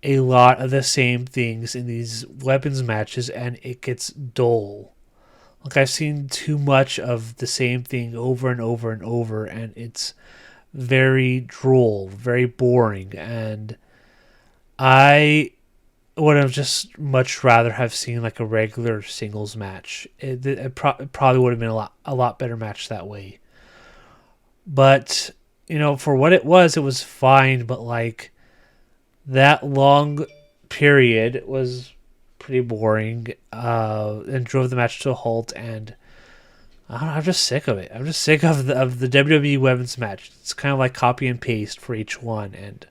a lot of the same things in these weapons matches, and it gets dull. Like, I've seen too much of the same thing over and over and over, and it's very droll, very boring, and I would have just much rather have seen like a regular singles match. It probably would have been a lot better match that way. But, you know, for what it was fine, but like that long period was pretty boring and drove the match to a halt, and I don't know, I'm just sick of it. I'm just sick of the WWE Women's match. It's kind of like copy and paste for each one, and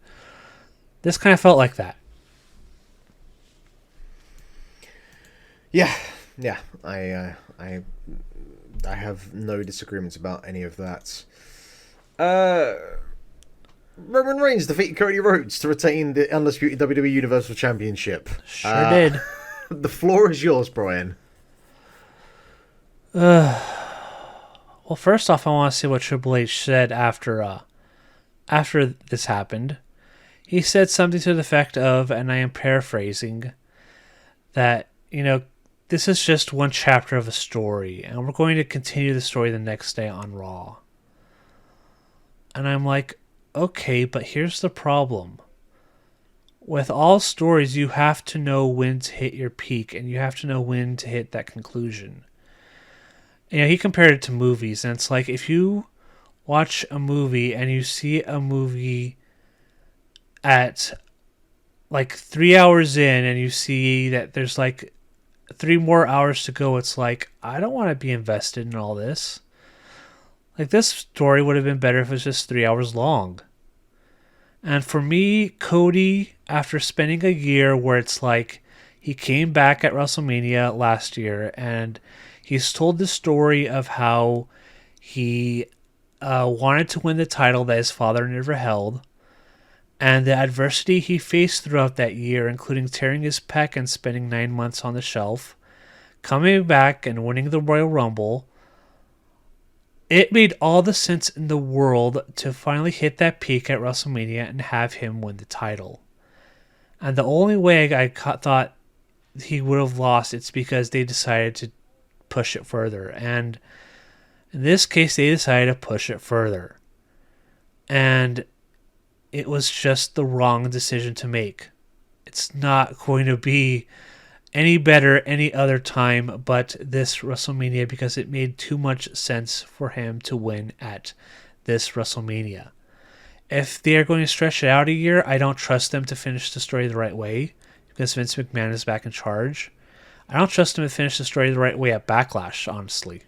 this kind of felt like that. Yeah. I have no disagreements about any of that. Roman Reigns defeated Cody Rhodes to retain the undisputed WWE Universal Championship. Sure did. The floor is yours, Brian. Well, first off, I want to see what Triple H said after this happened. He said something to the effect of, and I am paraphrasing, that, you know, this is just one chapter of a story, and we're going to continue the story the next day on Raw. And I'm like, okay, but here's the problem. With all stories, you have to know when to hit your peak, and you have to know when to hit that conclusion. You know, he compared it to movies, and it's like if you watch a movie and you see a movie at like 3 hours in and you see that there's like 3 more hours to go, it's like, I don't want to be invested in all this. Like, this story would have been better if it was just 3 hours long. And for me, Cody, after spending a year where it's like he came back at WrestleMania last year and he's told the story of how he wanted to win the title that his father never held, and the adversity he faced throughout that year, including tearing his pec and spending 9 months on the shelf, coming back and winning the Royal Rumble. It made all the sense in the world to finally hit that peak at WrestleMania and have him win the title. And the only way I thought he would have lost, it's because they decided to push it further. And in this case, they decided to push it further. And it was just the wrong decision to make. It's not going to be any better any other time but this WrestleMania, because it made too much sense for him to win at this WrestleMania. If they are going to stretch it out a year, I don't trust them to finish the story the right way, because Vince McMahon is back in charge. I don't trust him to finish the story the right way at Backlash, honestly.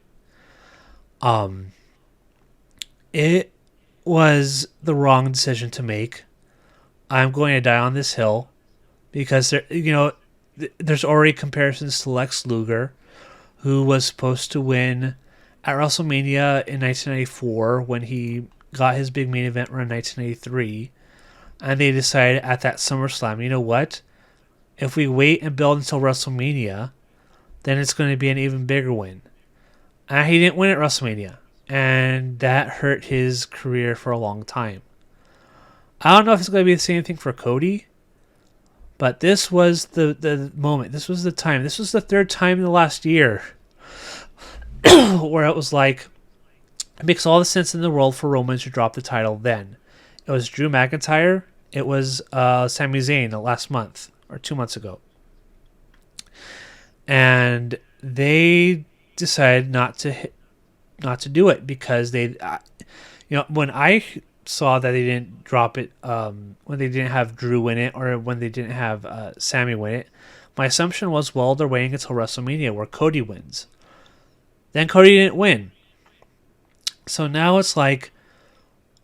It was the wrong decision to make. I'm going to die on this hill because there's already comparisons to Lex Luger, who was supposed to win at WrestleMania in 1994 when he got his big main event run in 1983, and they decided at that SummerSlam, you know what? If we wait and build until WrestleMania, then it's going to be an even bigger win. And he didn't win at WrestleMania, and that hurt his career for a long time. I don't know if it's going to be the same thing for Cody, but this was the moment. This was the time. This was the third time in the last year where it was like, it makes all the sense in the world for Roman to drop the title then. It was Drew McIntyre. It was Sami Zayn last month or 2 months ago. And they decided not to do it because they, when I saw that they didn't drop it, when they didn't have Drew win it or when they didn't have Sami win it, my assumption was, well, they're waiting until WrestleMania where Cody wins. Then Cody didn't win. So now it's like,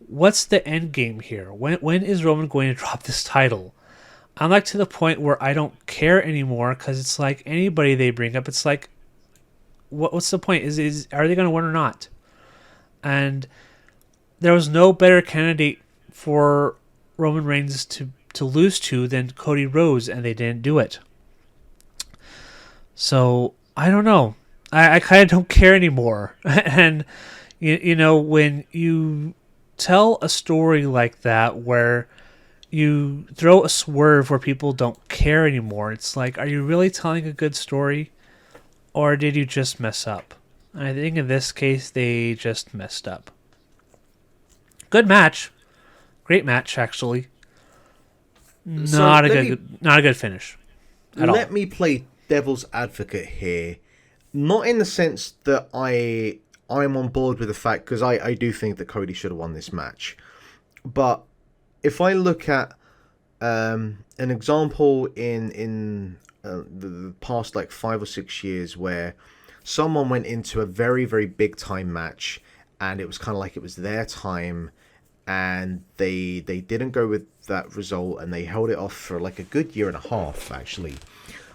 what's the end game here? When is Roman going to drop this title? I'm like to the point where I don't care anymore because it's like anybody they bring up, it's like, what's the point? Are they going to win or not? And there was no better candidate for Roman Reigns to lose to than Cody Rhodes, and they didn't do it. So I don't know. I kind of don't care anymore. And when you tell a story like that where you throw a swerve where people don't care anymore, it's like, are you really telling a good story? Or did you just mess up? I think in this case, they just messed up. Good match. Great match, actually. Not a good finish at all. Let me play devil's advocate here. Not in the sense that I'm on board with the fact, because I do think that Cody should have won this match. But if I look at an example in the past 5 or 6 years where someone went into a very, very big time match and it was kind of like it was their time and they didn't go with that result and they held it off for a good year and a half, actually.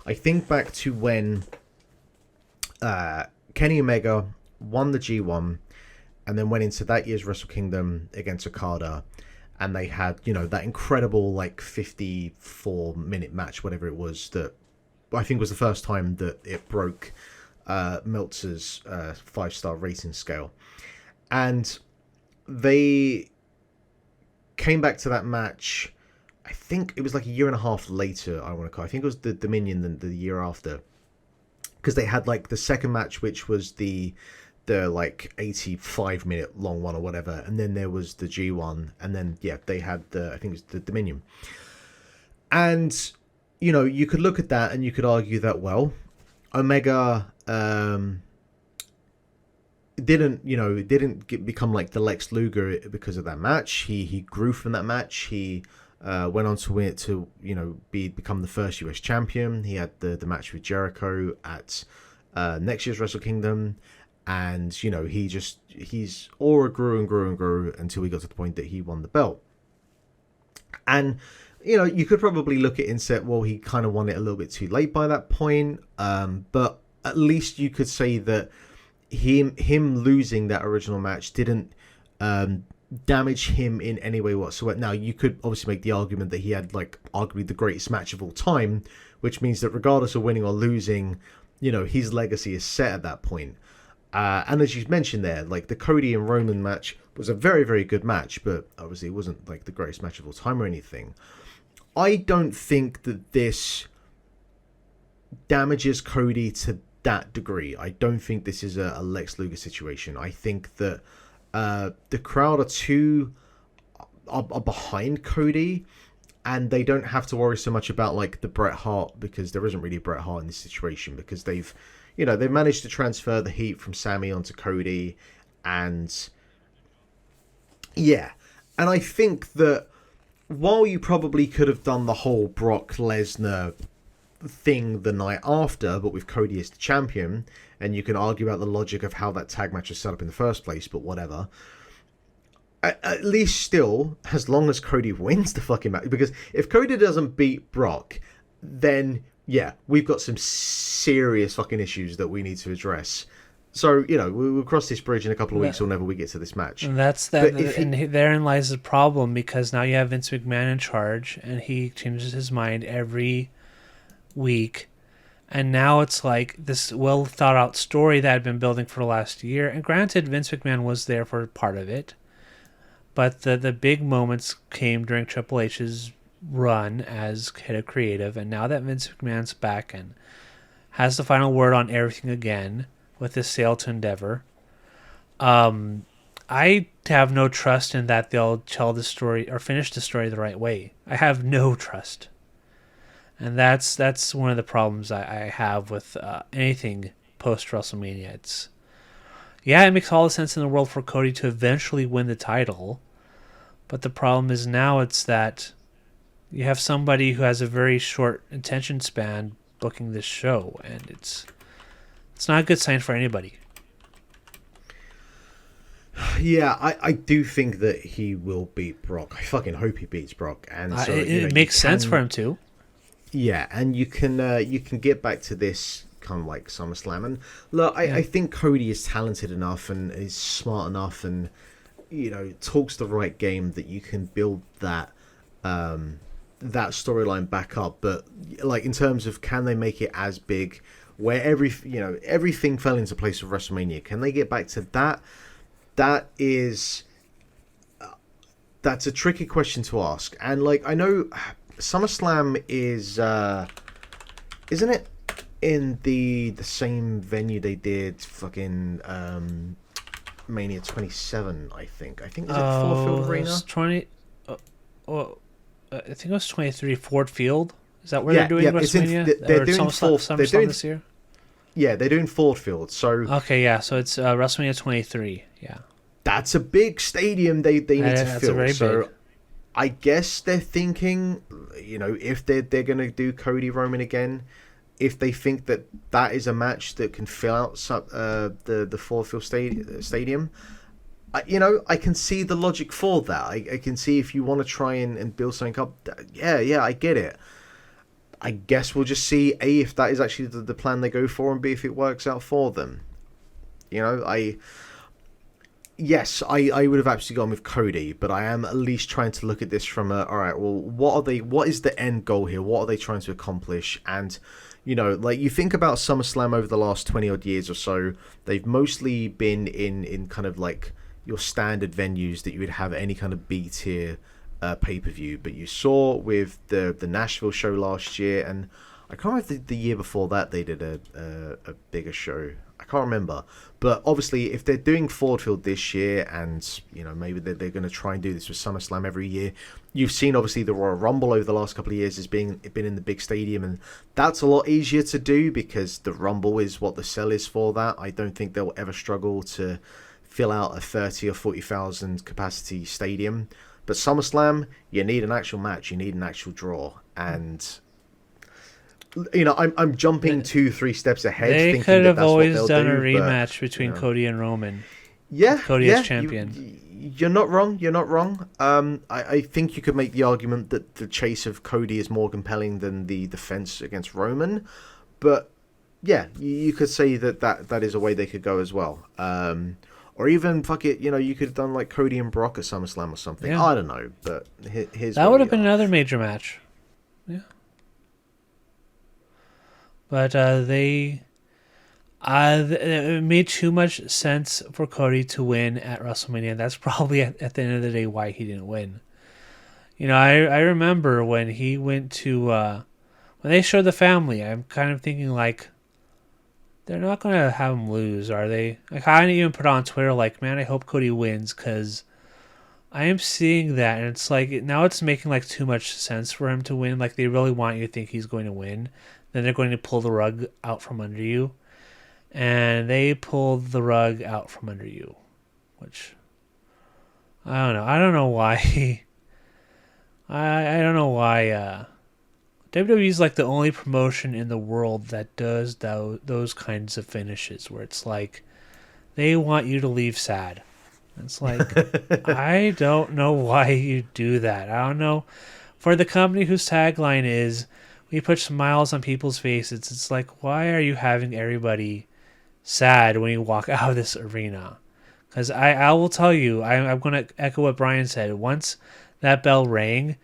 I think back to when Kenny Omega won the G1 and then went into that year's Wrestle Kingdom against Okada, and they had, that incredible 54-minute match, whatever it was, that I think was the first time that it broke Meltzer's 5-star rating scale. And they came back to that match, I think it was a year and a half later, I think it was the Dominion the year after. Because they had the second match, which was the 85-minute long one or whatever, and then there was the G1, and then they had I think it was the Dominion. And you could look at that and you could argue that, well, Omega didn't become the Lex Luger because of that match. He grew from that match. He went on to win it to become the first US champion. He had the match with Jericho at next year's Wrestle Kingdom, and he's aura grew and grew and grew until he got to the point that he won the belt. And you could probably look at it and say, well, he kind of won it a little bit too late by that point, but at least you could say that him losing that original match didn't damage him in any way whatsoever. Now, you could obviously make the argument that he had arguably the greatest match of all time, which means that regardless of winning or losing, his legacy is set at that point. And as you mentioned there, the Cody and Roman match was a very, very good match, but obviously it wasn't the greatest match of all time or anything. I don't think that this damages Cody to that degree. I don't think this is a Lex Luger situation. I think that the crowd are behind Cody, and they don't have to worry so much about the Bret Hart, because there isn't really a Bret Hart in this situation, because they've managed to transfer the heat from Sami onto Cody, and I think that while you probably could have done the whole Brock Lesnar thing the night after, but with Cody as the champion, and you can argue about the logic of how that tag match was set up in the first place, but whatever. At least still, as long as Cody wins the fucking match, because if Cody doesn't beat Brock, then yeah, we've got some serious fucking issues that we need to address. So, we'll cross this bridge in a couple of weeks whenever we get to this match. And and therein lies the problem, because now you have Vince McMahon in charge, and he changes his mind every week. And now it's like this well thought out story that had been building for the last year. And granted, Vince McMahon was there for part of it. But the big moments came during Triple H's run as head of creative. And now that Vince McMahon's back and has the final word on everything again with his sale to Endeavor, I have no trust in that they'll tell the story or finish the story the right way. I have no trust. And that's one of the problems I have with anything post-WrestleMania. It makes all the sense in the world for Cody to eventually win the title. But the problem is now it's that you have somebody who has a very short attention span booking this show. And it's not a good sign for anybody. Yeah, I do think that he will beat Brock. I fucking hope he beats Brock. And so it makes sense for him to. Yeah, and you can get back to this kind of like SummerSlam. And look, I think Cody is talented enough and is smart enough and, talks the right game that you can build that that storyline back up. But like in terms of can they make it as big where everything fell into place with WrestleMania, can they get back to that? That's a tricky question to ask. And like I know SummerSlam is isn't it in the same venue they did fucking Mania 27, I think is it Ford Field Arena? 20 I think it was 23 Ford Field. Is that where they're doing WrestleMania? They're doing SummerSlam this year? Yeah, they're doing Ford Field. So okay, yeah, so it's WrestleMania 23. Yeah. That's a big stadium they need to fill. Very big. I guess they're thinking, if they're going to do Cody Roman again, if they think that is a match that can fill out the Ford Field Stadium, I can see the logic for that. I can see if you want to try and build something up. Yeah, I get it. I guess we'll just see, A, if that is actually the plan they go for, and B, if it works out for them. Yes, I would have absolutely gone with Cody, but I am at least trying to look at this from alright, well, what is the end goal here? What are they trying to accomplish? And, like you think about SummerSlam over the last 20 odd years or so, they've mostly been in kind of like your standard venues that you would have any kind of B-tier pay-per-view. But you saw with the Nashville show last year, and I can't remember if the year before that they did a bigger show. I can't remember. But obviously, if they're doing Ford Field this year, and maybe they're going to try and do this with SummerSlam every year, you've seen obviously the Royal Rumble over the last couple of years has been in the big stadium, and that's a lot easier to do because the Rumble is what the sell is for that. I don't think they'll ever struggle to fill out a 30 or 40,000 capacity stadium. But SummerSlam, you need an actual match, you need an actual draw, and I'm jumping 2-3 steps ahead. They could have always done a rematch between Cody and Roman. Yeah, Cody as champion. You're not wrong. I think you could make the argument that the chase of Cody is more compelling than the defense against Roman, but yeah, you could say that is a way they could go as well. Or even fuck it, you could have done like Cody and Brock at SummerSlam or something. Yeah. I don't know, but here's that would have been another major match. Yeah. But it made too much sense for Cody to win at WrestleMania. That's probably at the end of the day why he didn't win. I remember when he went to when they showed the family. I'm kind of thinking like, they're not going to have him lose, are they? Like I didn't even put on Twitter like, man, I hope Cody wins, because I am seeing that, and it's like now it's making like too much sense for him to win. Like they really want you to think he's going to win. Then they're going to pull the rug out from under you. And they pulled the rug out from under you. Which, I don't know. I don't know why. I don't know why WWE is like the only promotion in the world that does those kinds of finishes where it's like they want you to leave sad. It's like, I don't know why you do that. I don't know. For the company whose tagline is, we put smiles on people's faces, it's like, why are you having everybody sad when you walk out of this arena? Because I will tell you, I'm going to echo what Brian said. Once that bell rang,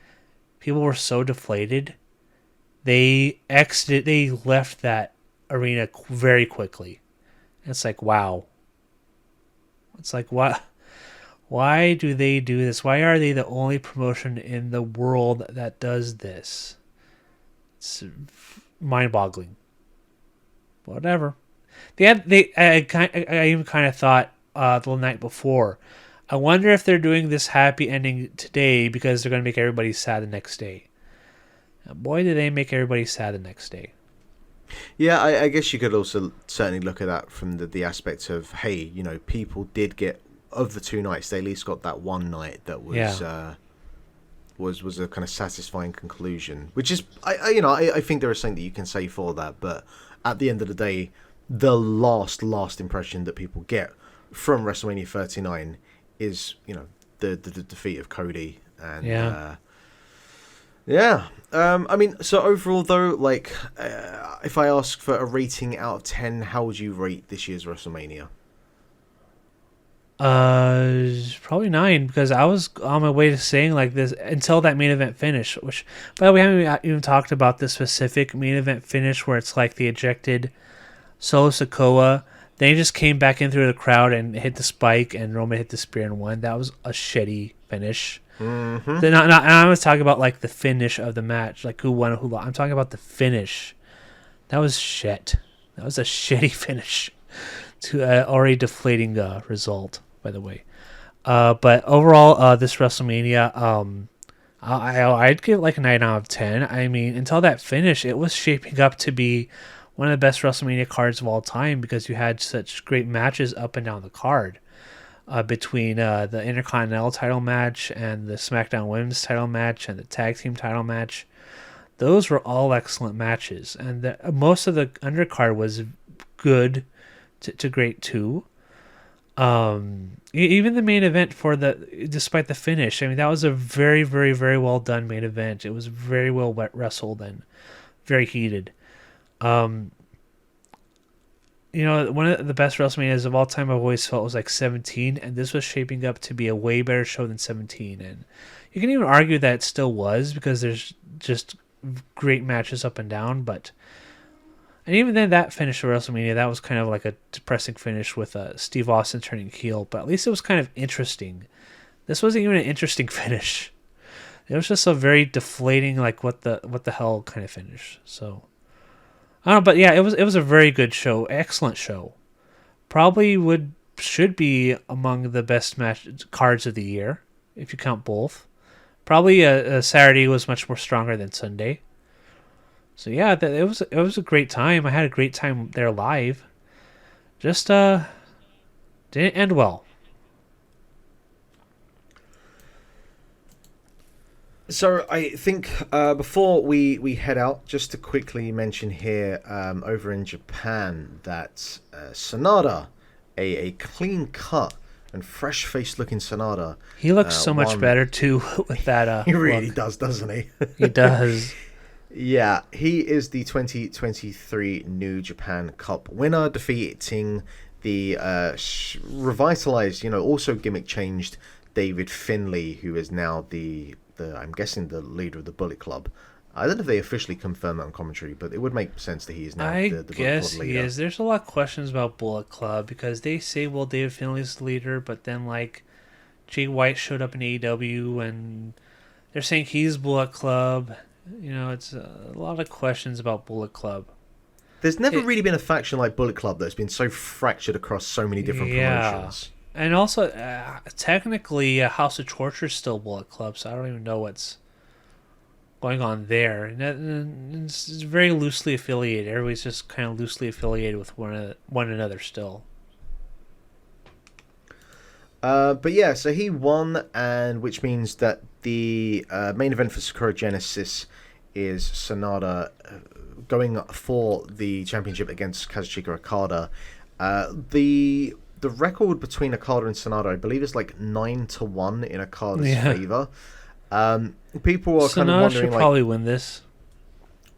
people were so deflated. They left that arena very quickly. It's like, wow. It's like, what? Why do they do this? Why are they the only promotion in the world that does this? It's mind-boggling. Whatever. I even kind of thought the night before, I wonder if they're doing this happy ending today because they're going to make everybody sad the next day. And boy, did they make everybody sad the next day. Yeah, I guess you could also certainly look at that from the aspect of, hey, you know, people did get, of the 2 nights, they at least got that one night that was was a kind of satisfying conclusion. Which is, I think there is something that you can say for that, but at the end of the day, the last impression that people get from WrestleMania 39 is, you know, the defeat of Cody and I mean, so overall though, like, if I ask for a rating out of 10, how would you rate this year's WrestleMania? Probably 9 because I was on my way to saying like this until that main event finish. Which, by the way, we haven't even talked about the specific main event finish where it's like they ejected Solo Sikoa. Then he just came back in through the crowd and hit the spike, and Roman hit the spear and won. That was a shitty finish. Mm-hmm. I was talking about like the finish of the match, like who won, who lost. I'm talking about the finish. That was shit. That was a shitty finish to already deflating result, by the way. But overall, this WrestleMania, I'd give it like a 9 out of 10. I mean, until that finish, it was shaping up to be one of the best WrestleMania cards of all time because you had such great matches up and down the card. Between the Intercontinental title match and the SmackDown Women's title match and the Tag Team title match. Those were all excellent matches. And most of the undercard was good to great too. Even the main event despite the finish, I mean, that was a very, very, very well done main event. It was very well wrestled and very heated. You know, one of the best WrestleManias of all time I've always felt was like 17, and this was shaping up to be a way better show than 17. And you can even argue that it still was because there's just great matches up and down. And even then, that finish of WrestleMania, that was kind of like a depressing finish with Steve Austin turning heel, but at least it was kind of interesting. This wasn't even an interesting finish. It was just a very deflating, like what the hell kind of finish. So. I don't know, but yeah, it was a very good show, excellent show. Probably should be among the best cards of the year if you count both. Probably Saturday was much more stronger than Sunday. So yeah, it was a great time. I had a great time there live. Just didn't end well. So I think before we head out, just to quickly mention here over in Japan that Sanada, a clean cut and fresh faced looking Sanada. He looks so much better too with that. He really does, doesn't he? He does. Yeah, he is the 2023 New Japan Cup winner, defeating the revitalized, also gimmick changed David Finlay, who is now I'm guessing the leader of the Bullet Club. I don't know if they officially confirm that on commentary, but it would make sense that he is now the Bullet Club leader. I guess he is. There's a lot of questions about Bullet Club because they say, well, David Finlay's the leader, but then like Jay White showed up in AEW and they're saying he's Bullet Club. It's a lot of questions about Bullet Club. There's never really been a faction like Bullet Club that's been so fractured across so many different promotions. And also, technically, House of Torture is still Bullet Club, so I don't even know what's going on there. And it's very loosely affiliated. Everybody's just kind of loosely affiliated with one another still. But yeah, so he won, and which means that the main event for Sakura Genesis is Sonata going for the championship against Kazuchika Okada. The record between Okada and Sonata, I believe, is like 9-1 in Okada's favor. People are Sonata kind of wondering, should probably win this.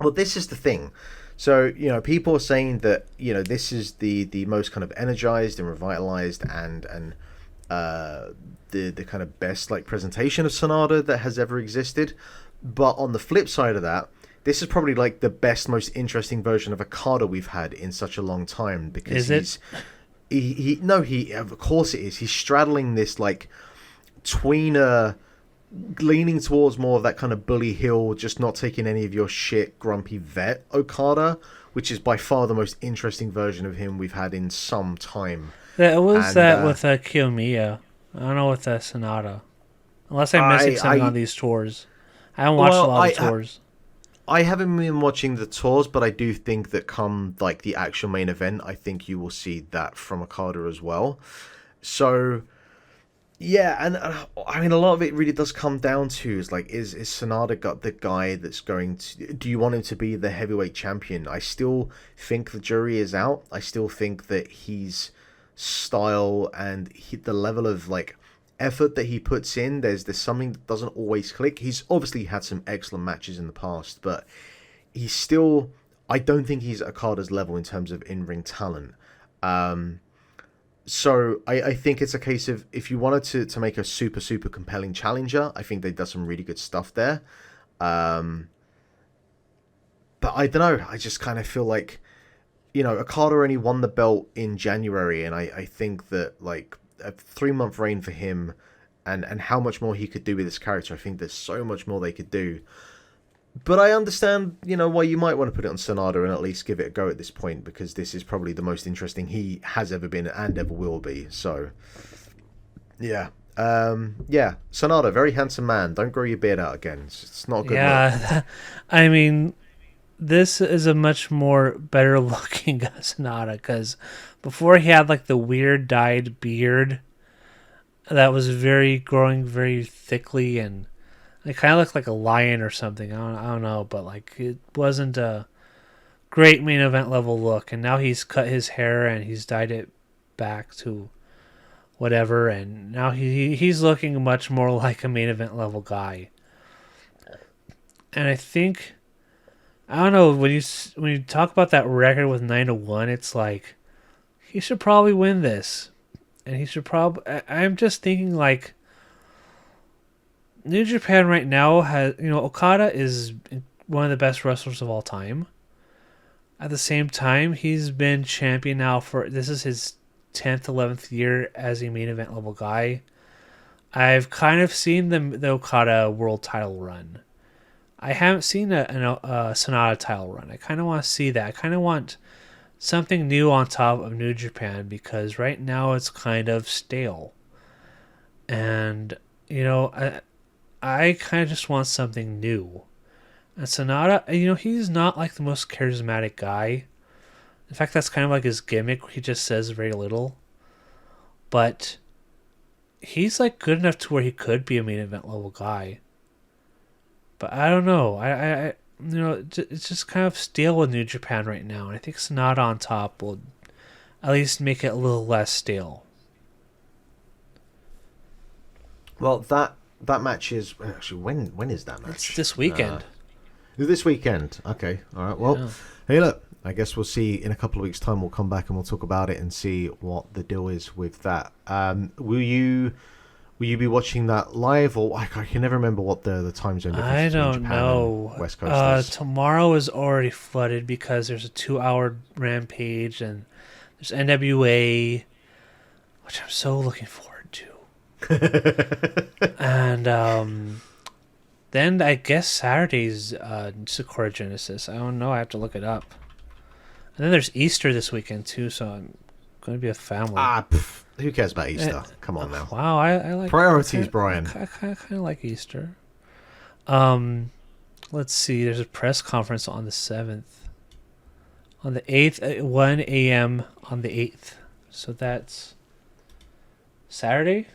Well, this is the thing. So, people are saying that, this is the most kind of energized and revitalized and the kind of best like presentation of Sonata that has ever existed. But on the flip side of that, this is probably like the best, most interesting version of Okada we've had in such a long time, because he of course it is. He's straddling this like tweener, leaning towards more of that kind of bully heel, just not taking any of your shit, grumpy vet Okada, which is by far the most interesting version of him we've had in some time. That was with Kiyomiya. I don't know with Sonata. Unless I'm missing something on these tours. I haven't watched a lot of tours. I haven't been watching the tours, but I do think that come like the actual main event, I think you will see that from Okada as well. So, yeah, and I mean, a lot of it really does come down to is Sonata got the guy that's going to? Do you want him to be the heavyweight champion? I still think the jury is out. I still think that his style and the level of like effort that he puts in, there's something that doesn't always click. He's obviously had some excellent matches in the past, but he's still, I don't think he's at Okada's level in terms of in-ring talent. So I think it's a case of, if you wanted to make a super, super compelling challenger, I think they done some really good stuff there. But I don't know, I just kind of feel like, Okada only won the belt in January, and I think that like a 3-month reign for him and how much more he could do with this character, I think there's so much more they could do. But I understand, why you might want to put it on Sonata and at least give it a go at this point, because this is probably the most interesting he has ever been and ever will be. So, yeah. Sonata, very handsome man. Don't grow your beard out again. It's not a good look. I mean, this is a much more better looking Sonata, because before he had like the weird dyed beard that was growing very thickly, and it kind of looked like a lion or something. I don't know, but like it wasn't a great main event level look. And now he's cut his hair and he's dyed it back to whatever, and now he's looking much more like a main event level guy. And I think, I don't know, when you talk about that record with 9-1, it's like he should probably win this, and he should probably. I'm just thinking like New Japan right now has, Okada is one of the best wrestlers of all time. At the same time, he's been champion now this is his 10th, 11th year as a main event level guy. I've kind of seen the Okada world title run. I haven't seen a Sonata title run. I kind of want to see that. I kind of want something new on top of New Japan, because right now it's kind of stale. And, I kind of just want something new. And Sonata, he's not like the most charismatic guy. In fact, that's kind of like his gimmick. He just says very little. But he's like good enough to where he could be a main event level guy. But I don't know. I it's just kind of stale with New Japan right now. And I think Sonata on top will at least make it a little less stale. Well, that match is actually, when is that match? It's this weekend. This weekend. Okay. All right. Well, yeah. Hey, look. I guess we'll see in a couple of weeks' time. We'll come back and we'll talk about it and see what the deal is with that. Will you be watching that live, or I can never remember what the time zone difference between Japan and West Coast is. Tomorrow is already flooded because there's a 2-hour Rampage and there's NWA, which I'm so looking forward to. And then I guess Saturday's Sakura Genesis. I don't know. I have to look it up. And then there's Easter this weekend too, so I'm going to be with family. Who cares about Easter? Come on now. Wow, I like priorities, Brian. I kind of like Easter. Let's see. There's a press conference on the 7th. On the 8th at 1 a.m. on the 8th. So that's Saturday?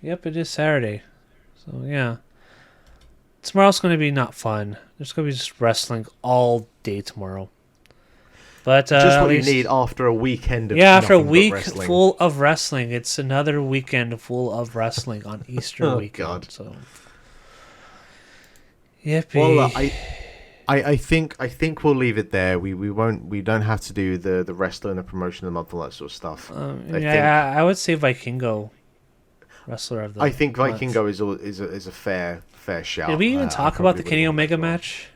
Yep, it is Saturday. So yeah. Tomorrow's going to be not fun. There's gonna be just wrestling all day tomorrow. But Just at what you least, need after a weekend of after a nothing but week wrestling. full of wrestling, it's another weekend full of wrestling on Easter Oh, weekend. God. So, yippee! Well, I think we'll leave it there. We don't have to do the wrestler and the promotion of the month and all that sort of stuff. I would say Vikingo, wrestler of the. I think month. Vikingo is a fair shout. Did we even I talk about the probably Kenny would want Omega that as well. match?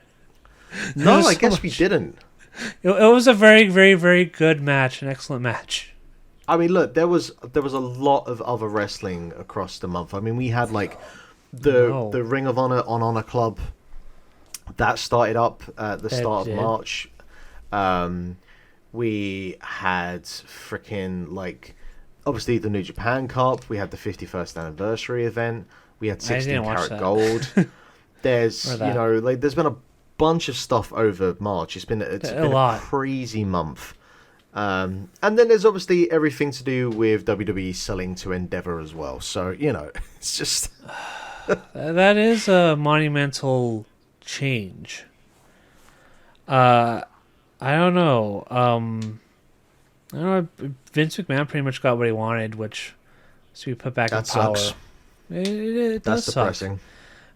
No, There's I so guess we much. didn't. It was a very, very, very good match, an excellent match. I mean, look, there was a lot of other wrestling across the month. I mean, we had like No. the Ring of Honor on Honor Club that started up at the It start of did. March. We had freaking like obviously the New Japan Cup. We had the 51st anniversary event. We had I 16 didn't watch karat that. gold. There's Or that. like there's been a bunch of stuff over March. It's been a lot. crazy month. And then there's obviously everything to do with WWE selling to Endeavor as well. So, it's just... That is a monumental change. I don't know. I don't know. Vince McMahon pretty much got what he wanted, which is to be put back in That power. sucks. It does That's suck. depressing.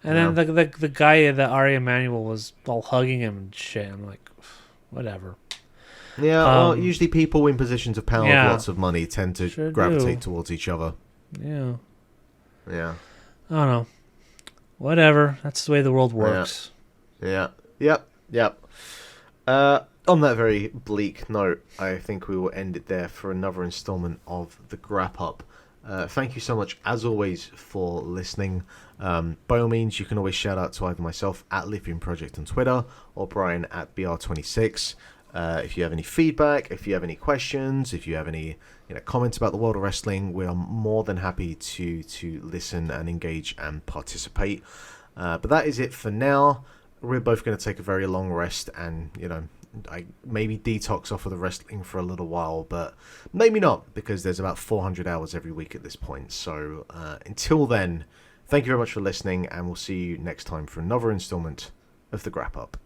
And then the guy that Ari Emanuel was all hugging him and shit. I'm like, whatever. Yeah, well, usually people in positions of power with yeah. lots of money tend to Sure gravitate do. towards each other. Yeah. Yeah. I don't know. Whatever. That's the way the world works. Yeah. Yep. On that very bleak note, I think we will end it there for another installment of the Grap Up. Thank you so much, as always, for listening. By all means, you can always shout out to either myself at Lithium Project on Twitter or Brian at BR26. If you have any feedback, if you have any questions, if you have any comments about the world of wrestling, we are more than happy to listen and engage and participate. But that is it for now. We're both going to take a very long rest and, I maybe detox off of the wrestling for a little while, but maybe not, because there's about 400 hours every week at this point. So until then, thank you very much for listening, and we'll see you next time for another installment of the Grap Up.